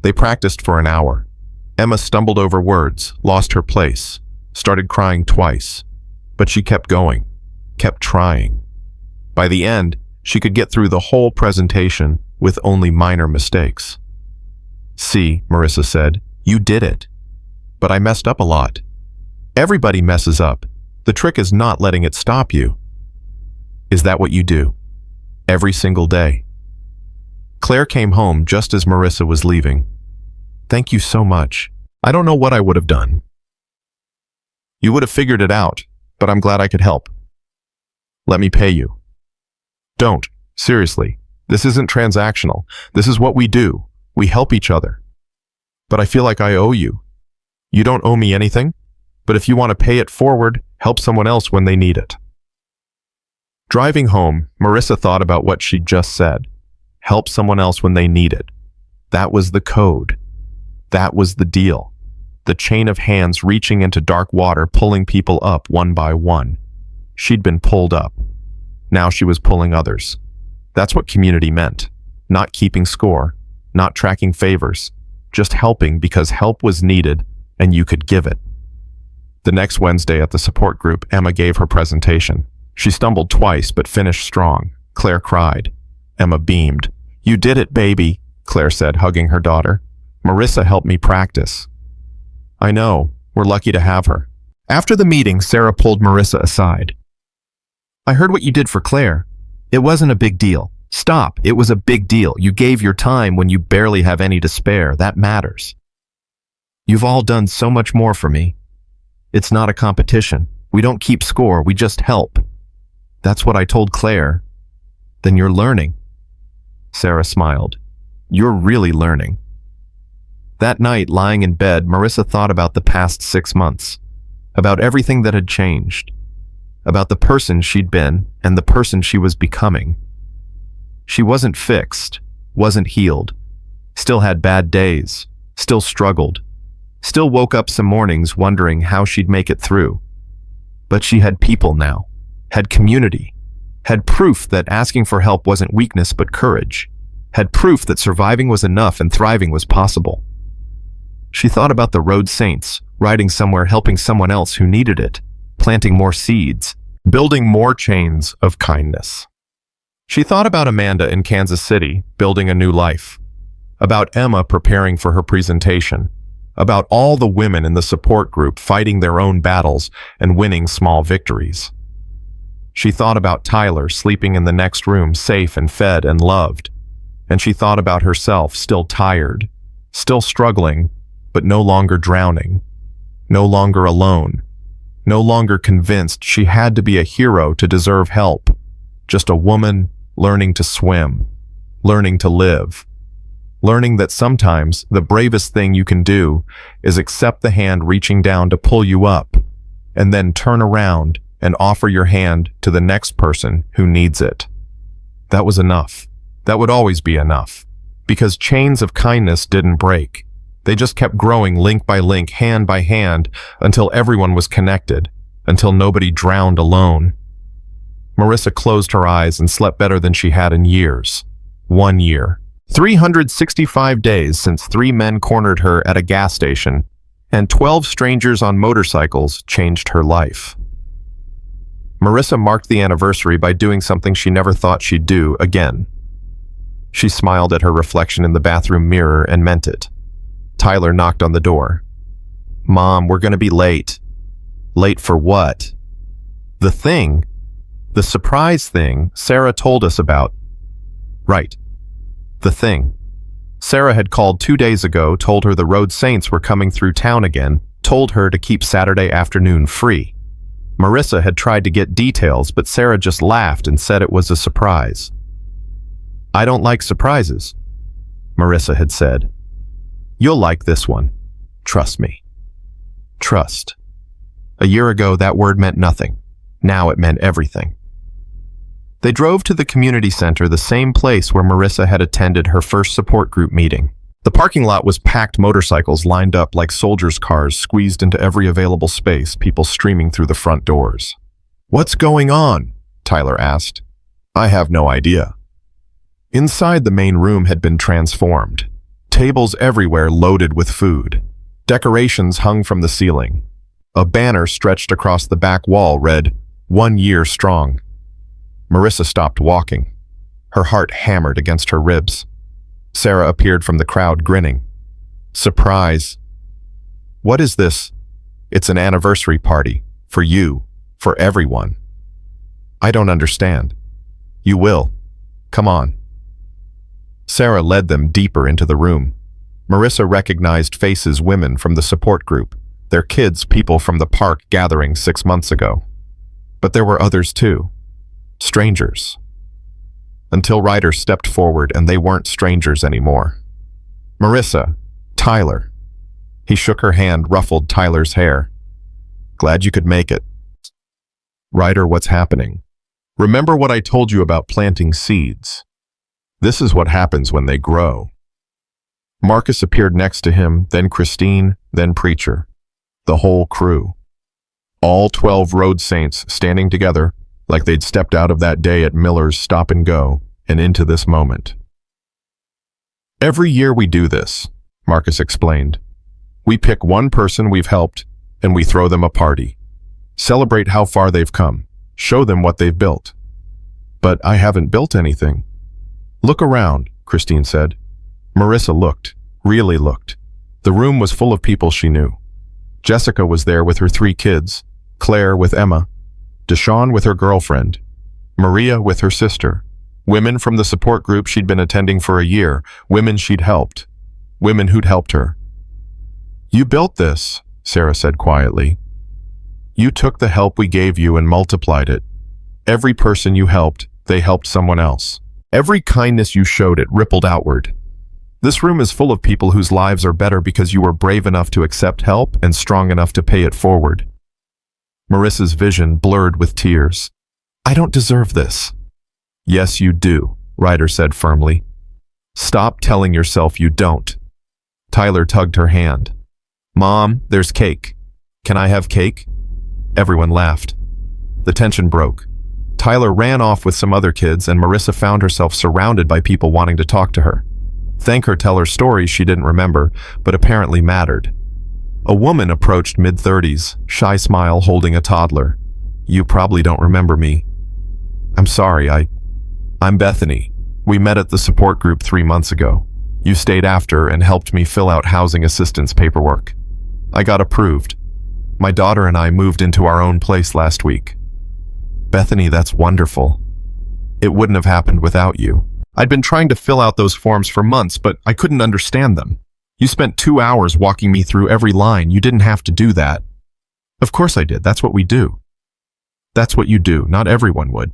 They practiced for an hour. Emma stumbled over words, lost her place, started crying twice. But she kept going, kept trying. By the end, she could get through the whole presentation with only minor mistakes. "See," Marissa said, "you did it. But I messed up a lot." Everybody messes up. The trick is not letting it stop you. Is that what you do? Every single day. Claire came home just as Marissa was leaving. "Thank you so much. I don't know what I would have done." "You would have figured it out, but I'm glad I could help." "Let me pay you." "Don't. Seriously. This isn't transactional. This is what we do. We help each other." "But I feel like I owe you." "You don't owe me anything. But if you want to pay it forward, help someone else when they need it." Driving home, Marissa thought about what she'd just said. Help someone else when they need it. That was the code. That was the deal. The chain of hands reaching into dark water, pulling people up one by one. She'd been pulled up. Now she was pulling others. That's what community meant. Not keeping score, not tracking favors, just helping because help was needed and you could give it. The next Wednesday at the support group, Emma gave her presentation. She stumbled twice but finished strong. Claire cried. Emma beamed. "You did it, baby," Claire said, hugging her daughter. "Marissa helped me practice." "I know. We're lucky to have her." After the meeting, Sarah pulled Marissa aside. I heard what you did for Claire. It wasn't a big deal. Stop. It was a big deal. You gave your time when you barely have any to spare. That matters. You've all done so much more for me. It's not a competition. We don't keep score. We just help. That's what I told Claire. Then you're learning. Sarah smiled. You're really learning. That night, lying in bed, Marissa thought about the past 6 months, about everything that had changed, about the person she'd been and the person she was becoming. She wasn't fixed, wasn't healed, still had bad days, still struggled, still woke up some mornings wondering how she'd make it through. But she had people now, had community, had proof that asking for help wasn't weakness but courage, had proof that surviving was enough and thriving was possible. She thought about the road saints, riding somewhere helping someone else who needed it, planting more seeds, building more chains of kindness. She thought about Amanda in Kansas City, building a new life, about Emma preparing for her presentation, about all the women in the support group fighting their own battles and winning small victories. She thought about Tyler sleeping in the next room, safe and fed and loved, and she thought about herself, still tired, still struggling, but no longer drowning, no longer alone, no longer convinced she had to be a hero to deserve help, just a woman learning to swim, learning to live, learning that sometimes the bravest thing you can do is accept the hand reaching down to pull you up, and then turn around and offer your hand to the next person who needs it. That was enough. That would always be enough, because chains of kindness didn't break. They just kept growing link by link, hand by hand, until everyone was connected, until nobody drowned alone. Marissa closed her eyes and slept better than she had in years. 1 year. 365 days since 3 men cornered her at a gas station, and 12 strangers on motorcycles changed her life. Marissa marked the anniversary by doing something she never thought she'd do again. She smiled at her reflection in the bathroom mirror and meant it. Tyler knocked on the door. Mom, we're going to be late. Late for what? The thing. The surprise thing Sarah told us about. Right. The thing. Sarah had called 2 days ago, told her the road saints were coming through town again, told her to keep Saturday afternoon free. Marissa had tried to get details, but Sarah just laughed and said it was a surprise. I don't like surprises, Marissa had said. You'll like this one. Trust me. Trust. A year ago, that word meant nothing. Now it meant everything. They drove to the community center, the same place where Marissa had attended her first support group meeting. The parking lot was packed, motorcycles lined up like soldiers' cars squeezed into every available space, people streaming through the front doors. What's going on? Tyler asked. I have no idea. Inside, the main room had been transformed. Tables everywhere loaded with food. Decorations hung from the ceiling. A banner stretched across the back wall read, 1 year strong. Marissa stopped walking. Her heart hammered against her ribs. Sarah appeared from the crowd, grinning. Surprise. What is this? It's an anniversary party. For you. For everyone. I don't understand. You will. Come on. Sarah led them deeper into the room. Marissa recognized faces, women from the support group, their kids, people from the park gathering 6 months ago. But there were others too. Strangers. Until Ryder stepped forward and they weren't strangers anymore. Marissa. Tyler. He shook her hand, ruffled Tyler's hair. Glad you could make it. Ryder, what's happening? Remember what I told you about planting seeds? This is what happens when they grow. Marcus appeared next to him, then Christine, then Preacher. The whole crew. All 12 road saints standing together like they'd stepped out of that day at Miller's Stop and Go and into this moment. Every year we do this, Marcus explained. We pick one person we've helped and we throw them a party. Celebrate how far they've come. Show them what they've built. But I haven't built anything. Look around, Christine said. Marissa looked, really looked. The room was full of people she knew. Jessica was there with her 3 kids, Claire with Emma, Deshawn with her girlfriend, Maria with her sister. Women from the support group she'd been attending for a year. Women she'd helped. Women who'd helped her. "You built this," Sarah said quietly. "You took the help we gave you and multiplied it. Every person you helped, they helped someone else. Every kindness you showed, it rippled outward. This room is full of people whose lives are better because you were brave enough to accept help and strong enough to pay it forward." Marissa's vision blurred with tears. "I don't deserve this." "Yes, you do," Ryder said firmly. "Stop telling yourself you don't." Tyler tugged her hand. "Mom, there's cake. Can I have cake?" Everyone laughed. The tension broke. Tyler ran off with some other kids, and Marissa found herself surrounded by people wanting to talk to her. Thank her tell her stories she didn't remember, but apparently mattered. A woman approached mid-30s, shy smile holding a toddler. "You probably don't remember me." "I'm sorry, I'm Bethany. We met at the support group 3 months ago. You stayed after and helped me fill out housing assistance paperwork. I got approved. My daughter and I moved into our own place last week." "Bethany, that's wonderful. It wouldn't have happened without you. I'd been trying to fill out those forms for months, but I couldn't understand them. You spent 2 hours walking me through every line. You didn't have to do that." "Of course I did. That's what we do." "That's what you do. Not everyone would."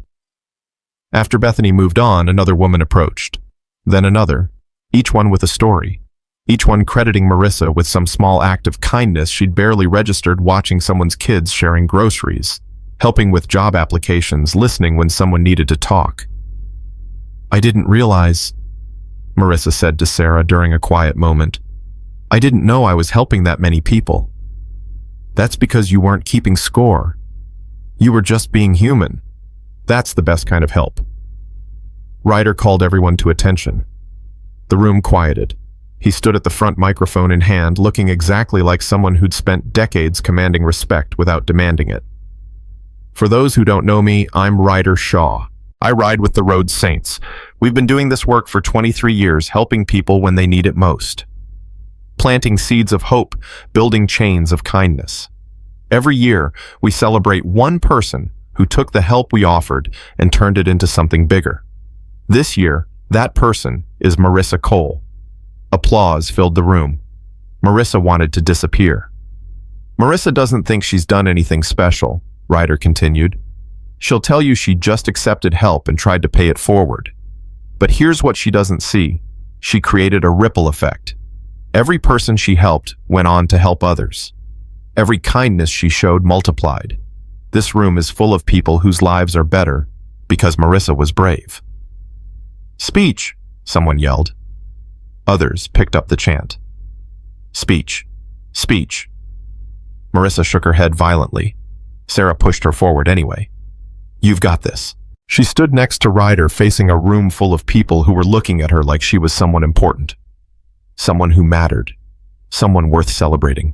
After Bethany moved on, another woman approached. Then another, each one with a story. Each one crediting Marissa with some small act of kindness she'd barely registered, watching someone's kids sharing groceries, helping with job applications, listening when someone needed to talk. "I didn't realize," Marissa said to Sarah during a quiet moment. "I didn't know I was helping that many people." "That's because you weren't keeping score. You were just being human. That's the best kind of help." Ryder called everyone to attention. The room quieted. He stood at the front, microphone in hand, looking exactly like someone who'd spent decades commanding respect without demanding it. "For those who don't know me, I'm Ryder Shaw. I ride with the Road Saints. We've been doing this work for 23 years, helping people when they need it most. Planting seeds of hope, building chains of kindness. Every year, we celebrate one person who took the help we offered and turned it into something bigger. This year, that person is Marissa Cole." Applause filled the room. Marissa wanted to disappear. "Marissa doesn't think she's done anything special," Ryder continued. "She'll tell you she just accepted help and tried to pay it forward. But here's what she doesn't see. She created a ripple effect. Every person she helped went on to help others. Every kindness she showed multiplied. This room is full of people whose lives are better because Marissa was brave." "Speech," someone yelled. Others picked up the chant. "Speech. Speech." Marissa shook her head violently. Sarah pushed her forward anyway. "You've got this." She stood next to Ryder, facing a room full of people who were looking at her like she was someone important. Someone who mattered. Someone worth celebrating.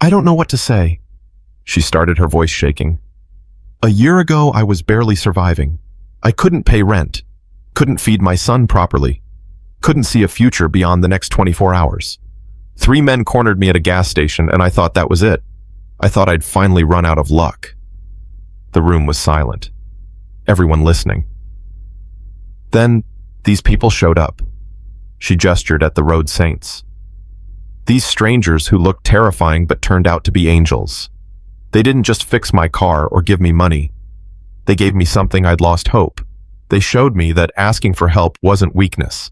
"I don't know what to say," she started, her voice shaking. "A year ago, I was barely surviving. I couldn't pay rent. Couldn't feed my son properly. Couldn't see a future beyond the next 24 hours. 3 men cornered me at a gas station, and I thought that was it. I thought I'd finally run out of luck." The room was silent. Everyone listening. Then, these people showed up. She gestured at the Road Saints. These strangers who looked terrifying but turned out to be angels. They didn't just fix my car or give me money. They gave me something I'd lost hope. They showed me that asking for help wasn't weakness,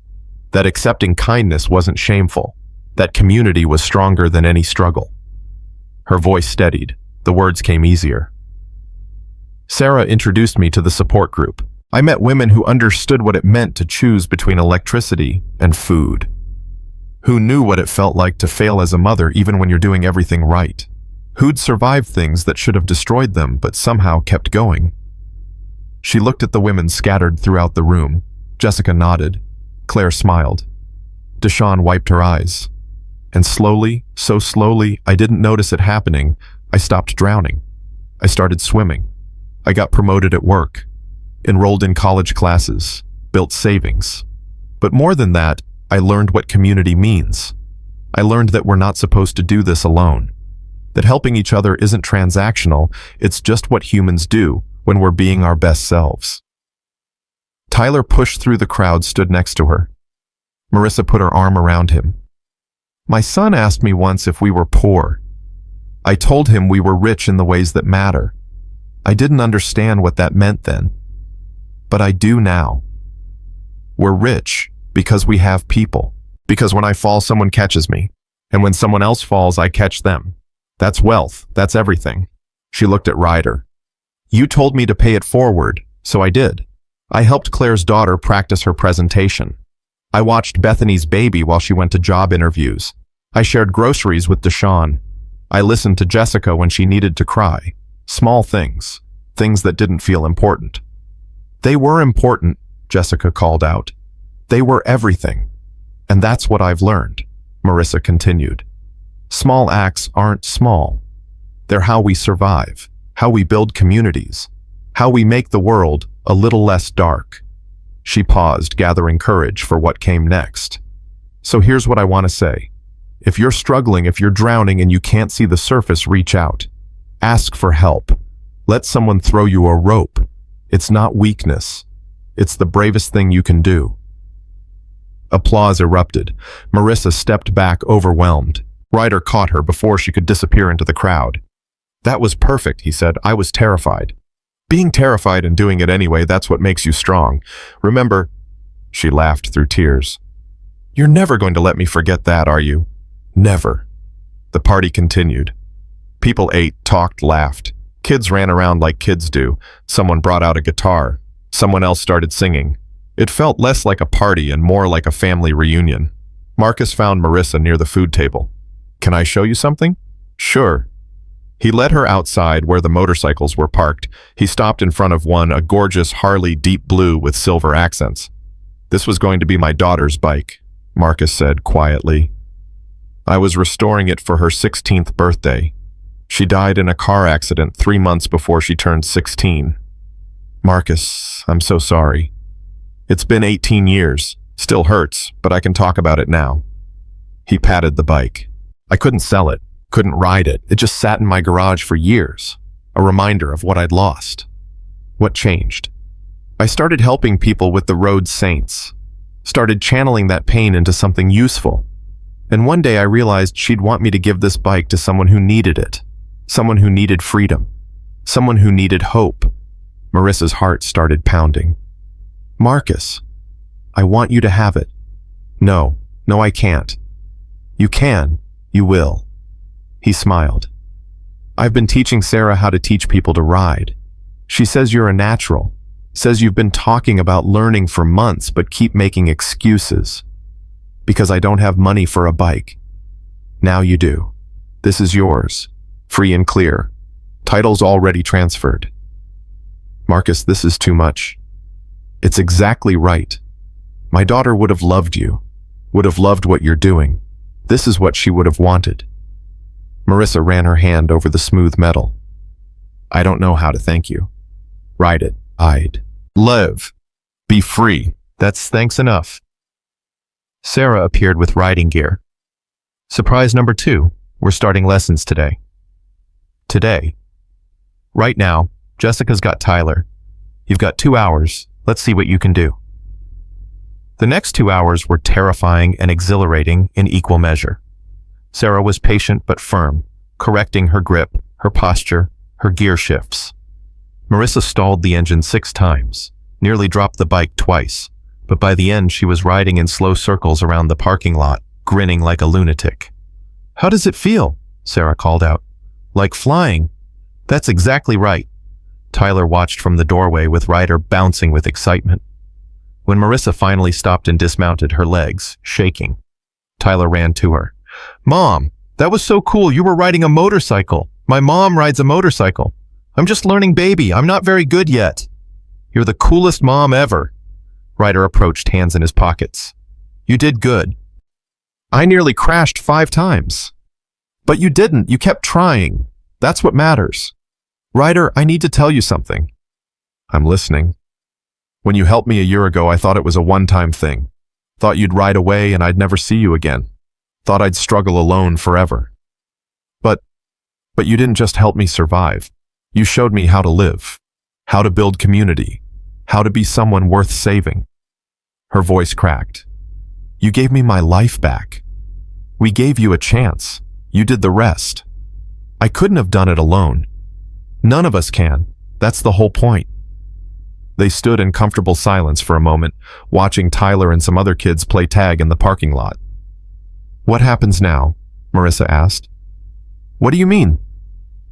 that accepting kindness wasn't shameful, that community was stronger than any struggle. Her voice steadied. The words came easier. Sarah introduced me to the support group. I met women who understood what it meant to choose between electricity and food, who knew what it felt like to fail as a mother even when you're doing everything right, who'd survived things that should have destroyed them but somehow kept going. She looked at the women scattered throughout the room. Jessica nodded. Claire smiled. Deshawn wiped her eyes. And slowly, so slowly, I didn't notice it happening, I stopped drowning. I started swimming. I got promoted at work, enrolled in college classes, built savings. But more than that, I learned what community means. I learned that we're not supposed to do this alone, that helping each other isn't transactional, it's just what humans do when we're being our best selves. Tyler pushed through the crowd, stood next to her. Marissa put her arm around him. My son asked me once if we were poor. I told him we were rich in the ways that matter. I didn't understand what that meant then, but I do now. We're rich because we have people. Because when I fall, someone catches me. And when someone else falls, I catch them. That's wealth. That's everything. She looked at Ryder. You told me to pay it forward, so I did. I helped Claire's daughter practice her presentation. I watched Bethany's baby while she went to job interviews. I shared groceries with Deshawn. I listened to Jessica when she needed to cry. Small things. Things that didn't feel important. They were important, Jessica called out. They were everything. And that's what I've learned, Marissa continued. Small acts aren't small. They're how we survive, how we build communities, how we make the world a little less dark. She paused, gathering courage for what came next. So here's what I want to say. If you're struggling, if you're drowning and you can't see the surface, reach out. Ask for help. Let someone throw you a rope. It's not weakness. It's the bravest thing you can do. Applause erupted. Marissa stepped back, overwhelmed. Ryder caught her before she could disappear into the crowd. That was perfect, he said. I was terrified. Being terrified and doing it anyway, that's what makes you strong. Remember, she laughed through tears. You're never going to let me forget that, are you? Never. The party continued. People ate, talked, laughed. Kids ran around like kids do. Someone brought out a guitar. Someone else started singing. It felt less like a party and more like a family reunion. Marcus found Marissa near the food table. Can I show you something? Sure. He led her outside where the motorcycles were parked. He stopped in front of one, a gorgeous Harley deep blue with silver accents. This was going to be my daughter's bike, Marcus said quietly. I was restoring it for her 16th birthday. She died in a car accident 3 months before she turned 16. Marcus, I'm so sorry. It's been 18 years. Still hurts, but I can talk about it now. He patted the bike. I couldn't sell it, couldn't ride it. It just sat in my garage for years, a reminder of what I'd lost. What changed? I started helping people with the road saints, started channeling that pain into something useful. And one day I realized she'd want me to give this bike to someone who needed it, someone who needed freedom, someone who needed hope. Marissa's heart started pounding. Marcus, I want you to have it. No, I can't. You can, you will. He smiled. I've been teaching Sarah how to teach people to ride. She says you're a natural, says you've been talking about learning for months but keep making excuses. Because I don't have money for a bike. Now you do. This is yours, free and clear. Title's already transferred. Marcus, this is too much. It's exactly right. My daughter would have loved you, would have loved what you're doing. This is what she would have wanted. Marissa ran her hand over the smooth metal. I don't know how to thank you. Ride it. I'd live. Be free. That's thanks enough. Sarah appeared with riding gear. Surprise number 2. We're starting lessons today. Today. Right now, Jessica's got Tyler. You've got 2 hours. Let's see what you can do. The next 2 hours were terrifying and exhilarating in equal measure. Sarah was patient but firm, correcting her grip, her posture, her gear shifts. Marissa stalled the engine 6 times, nearly dropped the bike twice, but by the end she was riding in slow circles around the parking lot, grinning like a lunatic. How does it feel? Sarah called out. Like flying. That's exactly right. Tyler watched from the doorway with Ryder bouncing with excitement. When Marissa finally stopped and dismounted, her legs shaking, Tyler ran to her. Mom, that was so cool. You were riding a motorcycle. My mom rides a motorcycle. I'm just learning baby. I'm not very good yet. You're the coolest mom ever. Ryder approached, hands in his pockets. You did good. I nearly crashed 5 times. But you didn't. You kept trying. That's what matters. Ryder, I need to tell you something. I'm listening. When you helped me a year ago, I thought it was a one-time thing. Thought you'd ride away and I'd never see you again. Thought I'd struggle alone forever. But you didn't just help me survive. You showed me how to live. how to build community, how to be someone worth saving. Her voice cracked. You gave me my life back. We gave you a chance. You did the rest. I couldn't have done it alone. None of us can. That's the whole point. They stood in comfortable silence for a moment, watching Tyler and some other kids play tag in the parking lot. What happens now? Marissa asked. What do you mean?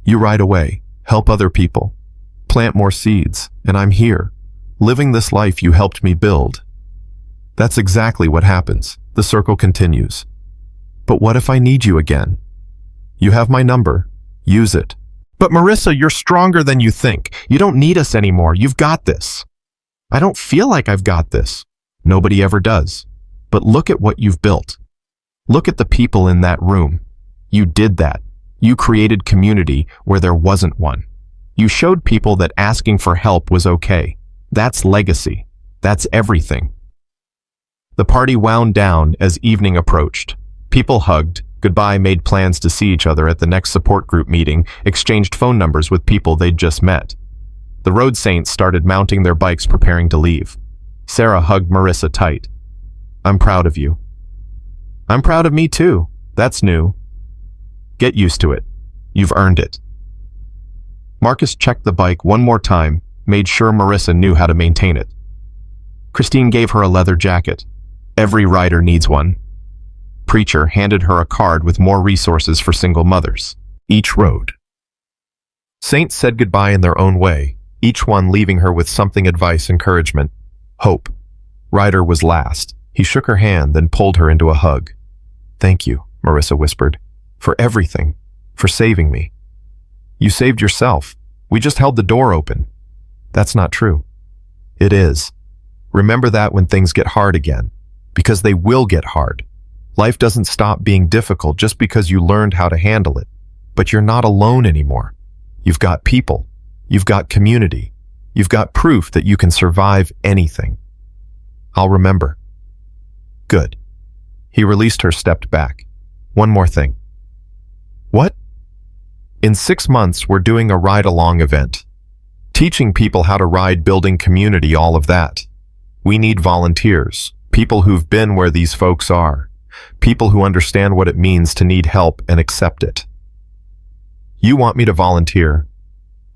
You ride away, help other people, plant more seeds, and I'm here, living this life you helped me build. That's exactly what happens. The circle continues. But what if I need you again? You have my number. Use it. But Marissa, you're stronger than you think. You don't need us anymore. You've got this. I don't feel like I've got this. Nobody ever does. But look at what you've built. Look at the people in that room. You did that. You created community where there wasn't one. You showed people that asking for help was okay. That's legacy. That's everything. The party wound down as evening approached. People hugged, goodbye, made plans to see each other at the next support group meeting, exchanged phone numbers with people they'd just met. The road saints started mounting their bikes, preparing to leave. Sarah hugged Marissa tight. I'm proud of you. I'm proud of me too. That's new. Get used to it. You've earned it. Marcus checked the bike one more time, made sure Marissa knew how to maintain it. Christine gave her a leather jacket. Every rider needs one. Preacher handed her a card with more resources for single mothers. Each rode. Saints said goodbye in their own way, each one leaving her with something: advice, encouragement, hope. Ryder was last. He shook her hand, then pulled her into a hug. Thank you, Marissa whispered, for everything, for saving me. You saved yourself. We just held the door open. That's not true. It is. Remember that when things get hard again, because they will get hard. Life doesn't stop being difficult just because you learned how to handle it. But you're not alone anymore. You've got people. You've got community. You've got proof that you can survive anything. I'll remember. Good. He released her, stepped back. One more thing. What? In 6 months, we're doing a ride-along event. Teaching people how to ride, building community, all of that. We need volunteers, people who've been where these folks are, people who understand what it means to need help and accept it. You want me to volunteer.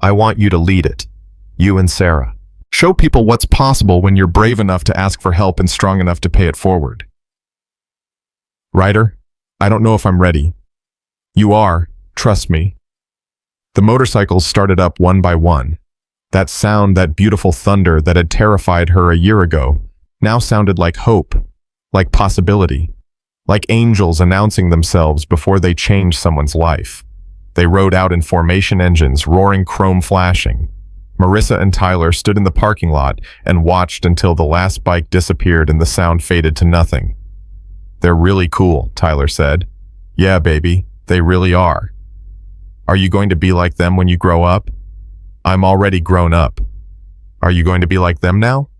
I want you to lead it. You and Sarah. Show people what's possible when you're brave enough to ask for help and strong enough to pay it forward. Ryder, I don't know if I'm ready. You are, trust me. The motorcycles started up one by one. That sound, that beautiful thunder that had terrified her a year ago, now sounded like hope, like possibility, like angels announcing themselves before they changed someone's life. They rode out in formation, engines roaring, chrome flashing. Marissa and Tyler stood in the parking lot and watched until the last bike disappeared and the sound faded to nothing. They're really cool, Tyler said. Yeah, baby, they really are. Are you going to be like them when you grow up? I'm already grown up. Are you going to be like them now?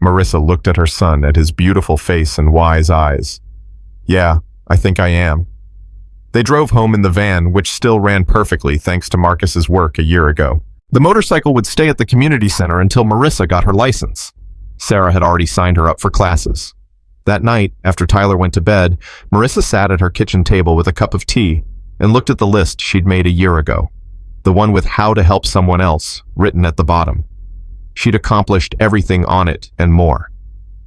Marissa looked at her son, at his beautiful face and wise eyes. Yeah, I think I am. They drove home in the van, which still ran perfectly thanks to Marcus's work a year ago. The motorcycle would stay at the community center until Marissa got her license. Sarah had already signed her up for classes. That night, after Tyler went to bed, Marissa sat at her kitchen table with a cup of tea and looked at the list she'd made a year ago, the one with how to help someone else written at the bottom. She'd accomplished everything on it and more.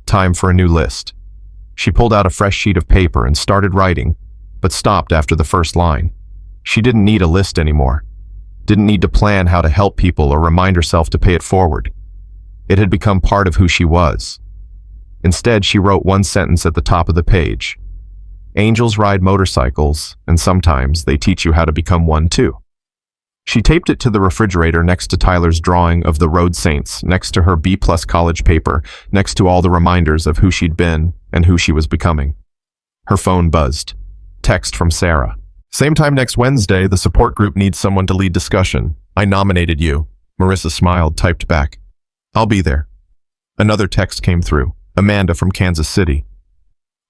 Time for a new list. She pulled out a fresh sheet of paper and started writing, but stopped after the first line. She didn't need a list anymore. Didn't need to plan how to help people or remind herself to pay it forward. It had become part of who she was. Instead, she wrote one sentence at the top of the page. Angels ride motorcycles, and sometimes they teach you how to become one too. She taped it to the refrigerator next to Tyler's drawing of the road saints, next to her B+ college paper, next to all the reminders of who she'd been and who she was becoming. Her phone buzzed. Text from Sarah. Same time next Wednesday, the support group needs someone to lead discussion. I nominated you. Marissa smiled, typed back. I'll be there. Another text came through. Amanda from Kansas City.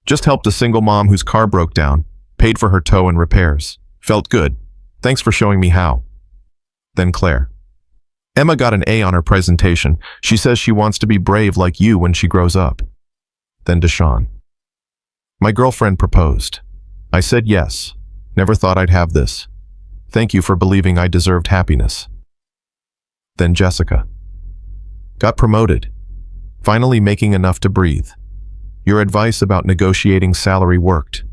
Just helped a single mom whose car broke down. Paid for her tow and repairs. Felt good. Thanks for showing me how. Then Claire. Emma got an A on her presentation. She says she wants to be brave like you when she grows up. Then Deshawn. My girlfriend proposed. I said yes. Never thought I'd have this. Thank you for believing I deserved happiness. Then Jessica. Got promoted. Finally making enough to breathe. Your advice about negotiating salary worked.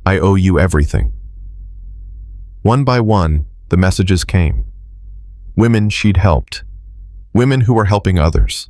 I owe you everything. One by one, the messages came. Women she'd helped. Women who were helping others.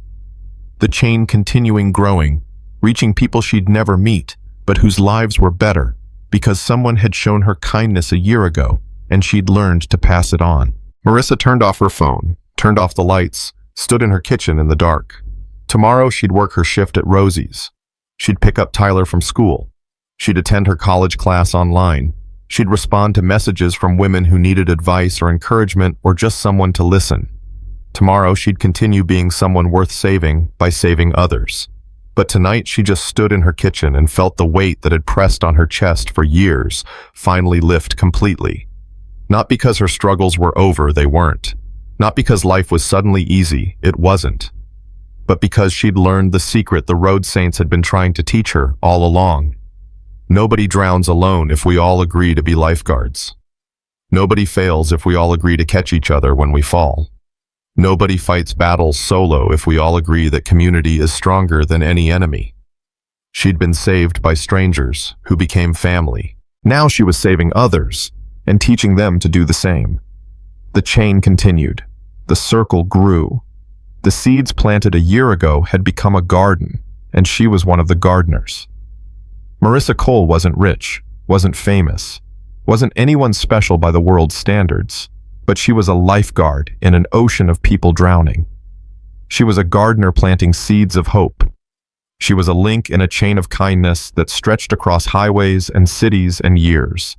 The chain continuing growing, reaching people she'd never meet, but whose lives were better because someone had shown her kindness a year ago and she'd learned to pass it on. Marissa turned off her phone, turned off the lights, stood in her kitchen in the dark. Tomorrow she'd work her shift at Rosie's. She'd pick up Tyler from school. She'd attend her college class online. She'd respond to messages from women who needed advice or encouragement or just someone to listen. Tomorrow she'd continue being someone worth saving by saving others. But tonight she just stood in her kitchen and felt the weight that had pressed on her chest for years finally lift completely. Not because her struggles were over, they weren't. Not because life was suddenly easy, it wasn't. But because she'd learned the secret the road saints had been trying to teach her all along. Nobody drowns alone if we all agree to be lifeguards. Nobody fails if we all agree to catch each other when we fall. Nobody fights battles solo if we all agree that community is stronger than any enemy. She'd been saved by strangers who became family. Now she was saving others and teaching them to do the same. The chain continued. The circle grew. The seeds planted a year ago had become a garden, and she was one of the gardeners. Marissa Cole wasn't rich, wasn't famous, wasn't anyone special by the world's standards, but she was a lifeguard in an ocean of people drowning. She was a gardener planting seeds of hope. She was a link in a chain of kindness that stretched across highways and cities and years.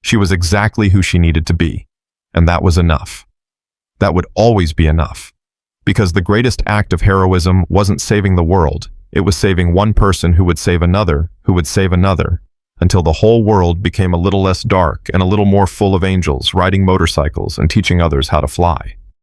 She was exactly who she needed to be, and that was enough. That would always be enough, because the greatest act of heroism wasn't saving the world. It was saving one person who would save another, who would save another, until the whole world became a little less dark and a little more full of angels riding motorcycles and teaching others how to fly.